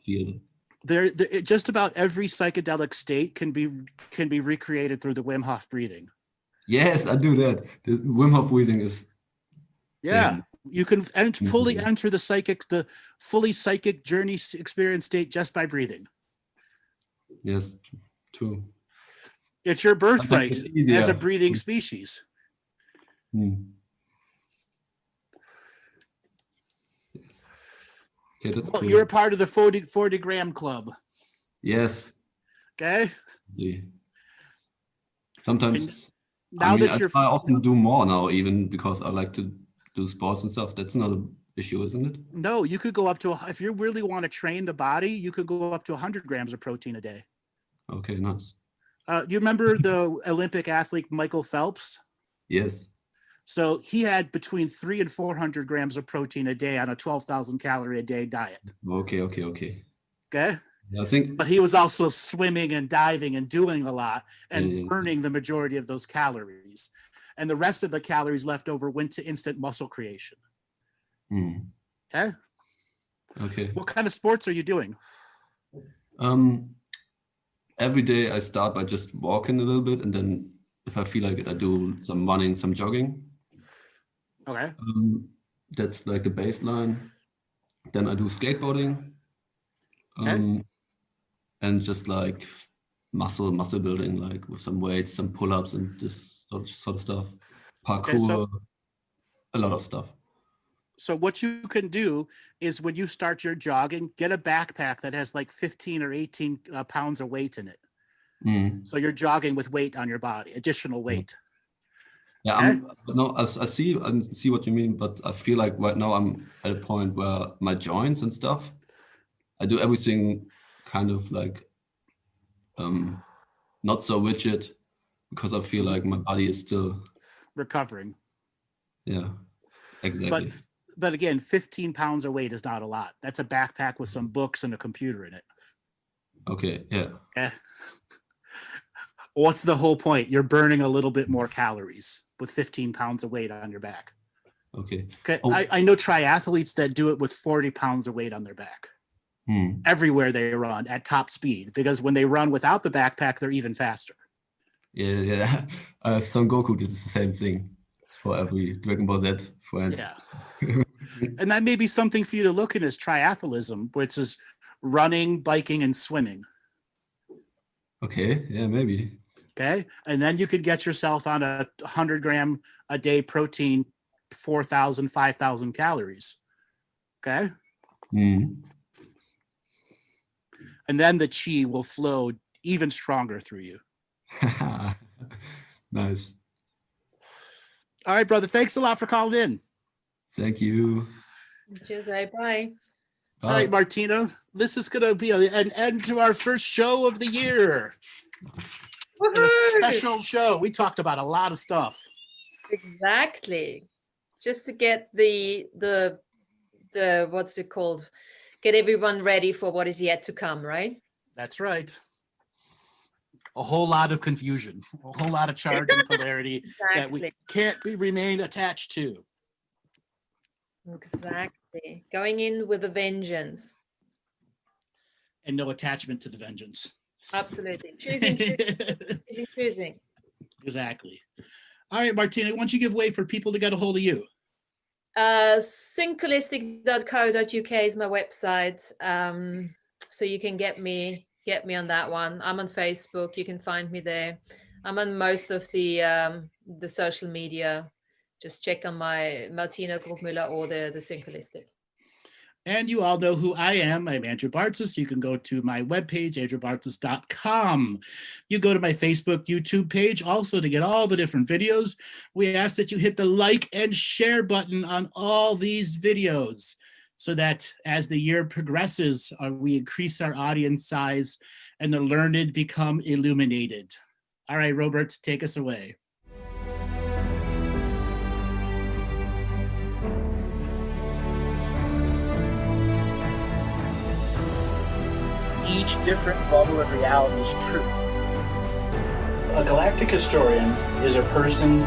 feel it. Just about every psychedelic state can be recreated through the Wim Hof breathing. Yes, I do that. The Wim Hof breathing is. Yeah. You can fully enter the fully psychic journey experience state just by breathing. Yes, true. It's your birthright as a breathing species. Yes. Okay, that's cool. You're a part of the 40 gram club. Yes. Okay. Yeah. Sometimes I often do more now, even because I like to do sports and stuff. That's not an issue, isn't it? No, you could go up to, if you really want to train the body, you could go up to 100 grams of protein a day. Okay, nice. You remember the Olympic athlete Michael Phelps? Yes. So he had between 300 and 400 grams of protein a day on a 12,000 calorie a day diet. Okay. Okay. I think. But he was also swimming and diving and doing a lot and burning the majority of those calories. And the rest of the calories left over went to instant muscle creation. Okay. Okay. What kind of sports are you doing? Every day I start by just walking a little bit, and then if I feel like it, I do some running, some jogging. Okay. That's like the baseline. Then I do skateboarding. And just like muscle building, like with some weights, some pull-ups, and this sort of stuff. Parkour, a lot of stuff. So what you can do is when you start your jogging, get a backpack that has like 15 or 18 pounds of weight in it. So you're jogging with weight on your body, additional weight. Yeah, no, I see what you mean, but I feel like right now I'm at a point where my joints and stuff, I do everything kind of like not so rigid, because I feel like my body is still recovering. Yeah, exactly. But again, 15 pounds of weight is not a lot. That's a backpack with some books and a computer in it. Okay, yeah. What's the whole point? You're burning a little bit more calories with 15 pounds of weight on your back. Okay. Oh. I know triathletes that do it with 40 pounds of weight on their back. Everywhere they run at top speed, because when they run without the backpack, they're even faster. Yeah. Son Goku did the same thing for every Dragon Ball Z friend. Yeah. And that may be something for you to look in as triathlism, which is running, biking, and swimming. Okay, yeah, maybe. Okay. And then you could get yourself on a 100-gram a day protein, 4,000, 5,000 calories. Okay. And then the chi will flow even stronger through you. Nice. All right, brother. Thanks a lot for calling in. Thank you. Cheers, bye. All right, Martina, this is going to be an end to our first show of the year. A special show. We talked about a lot of stuff. Exactly. Just to get the what's it called? Get everyone ready for what is yet to come, right? That's right. A whole lot of confusion, a whole lot of charge and polarity that we can't remain attached to. Exactly. Going in with a vengeance. And no attachment to the vengeance. Absolutely. Choosing. Exactly. All right, Martina, why don't you give way for people to get a hold of you? Synchholistic.co.uk is my website. So you can get me on that one. I'm on Facebook. You can find me there. I'm on most of the social media. Just check on my Martina GrübMueller or the Synchholistic. And you all know who I am. I'm Andrew Bartzis. You can go to my webpage, andrewbartzis.com. You go to my Facebook, YouTube page also to get all the different videos. We ask that you hit the like and share button on all these videos so that as the year progresses, we increase our audience size and the learned become illuminated. All right, Robert, take us away. Each different bubble of reality is true. A galactic historian is a person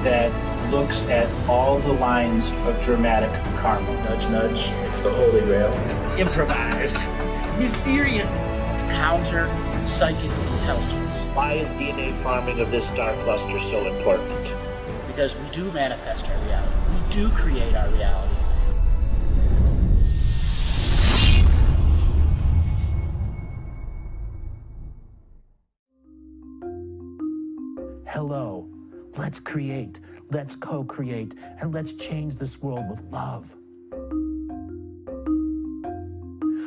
that looks at all the lines of dramatic karma. Nudge, nudge. It's the Holy Grail. Improvise. Mysterious. It's counter psychic intelligence. Why is DNA farming of this star cluster so important? Because we do manifest our reality. We do create our reality. Hello, let's create, let's co-create, and let's change this world with love.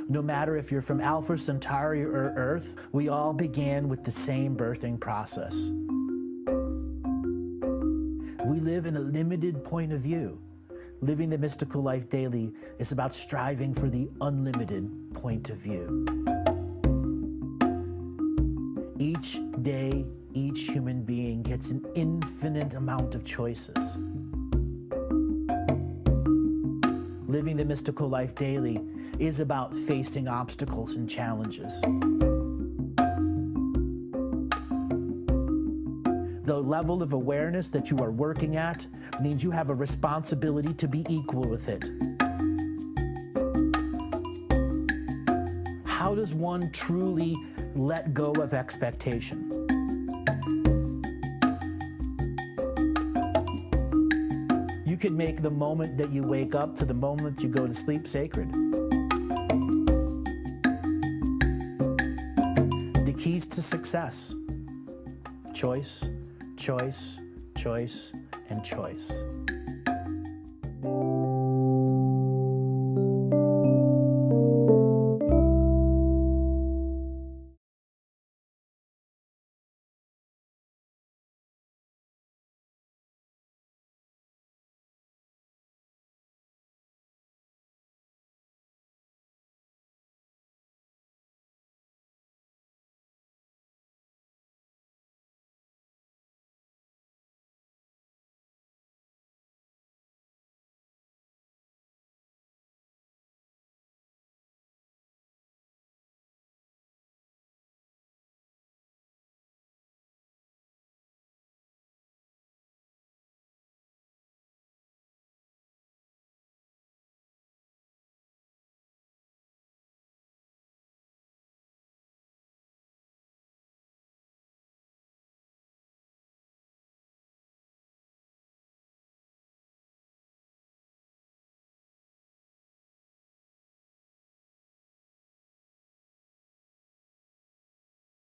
No matter if you're from Alpha Centauri or Earth, we all began with the same birthing process. We live in a limited point of view. Living the mystical life daily is about striving for the unlimited point of view. Each day, each human being gets an infinite amount of choices. Living the mystical life daily is about facing obstacles and challenges. The level of awareness that you are working at means you have a responsibility to be equal with it. How does one truly let go of expectation? You can make the moment that you wake up to the moment you go to sleep sacred. The keys to success: choice, choice, choice, and choice.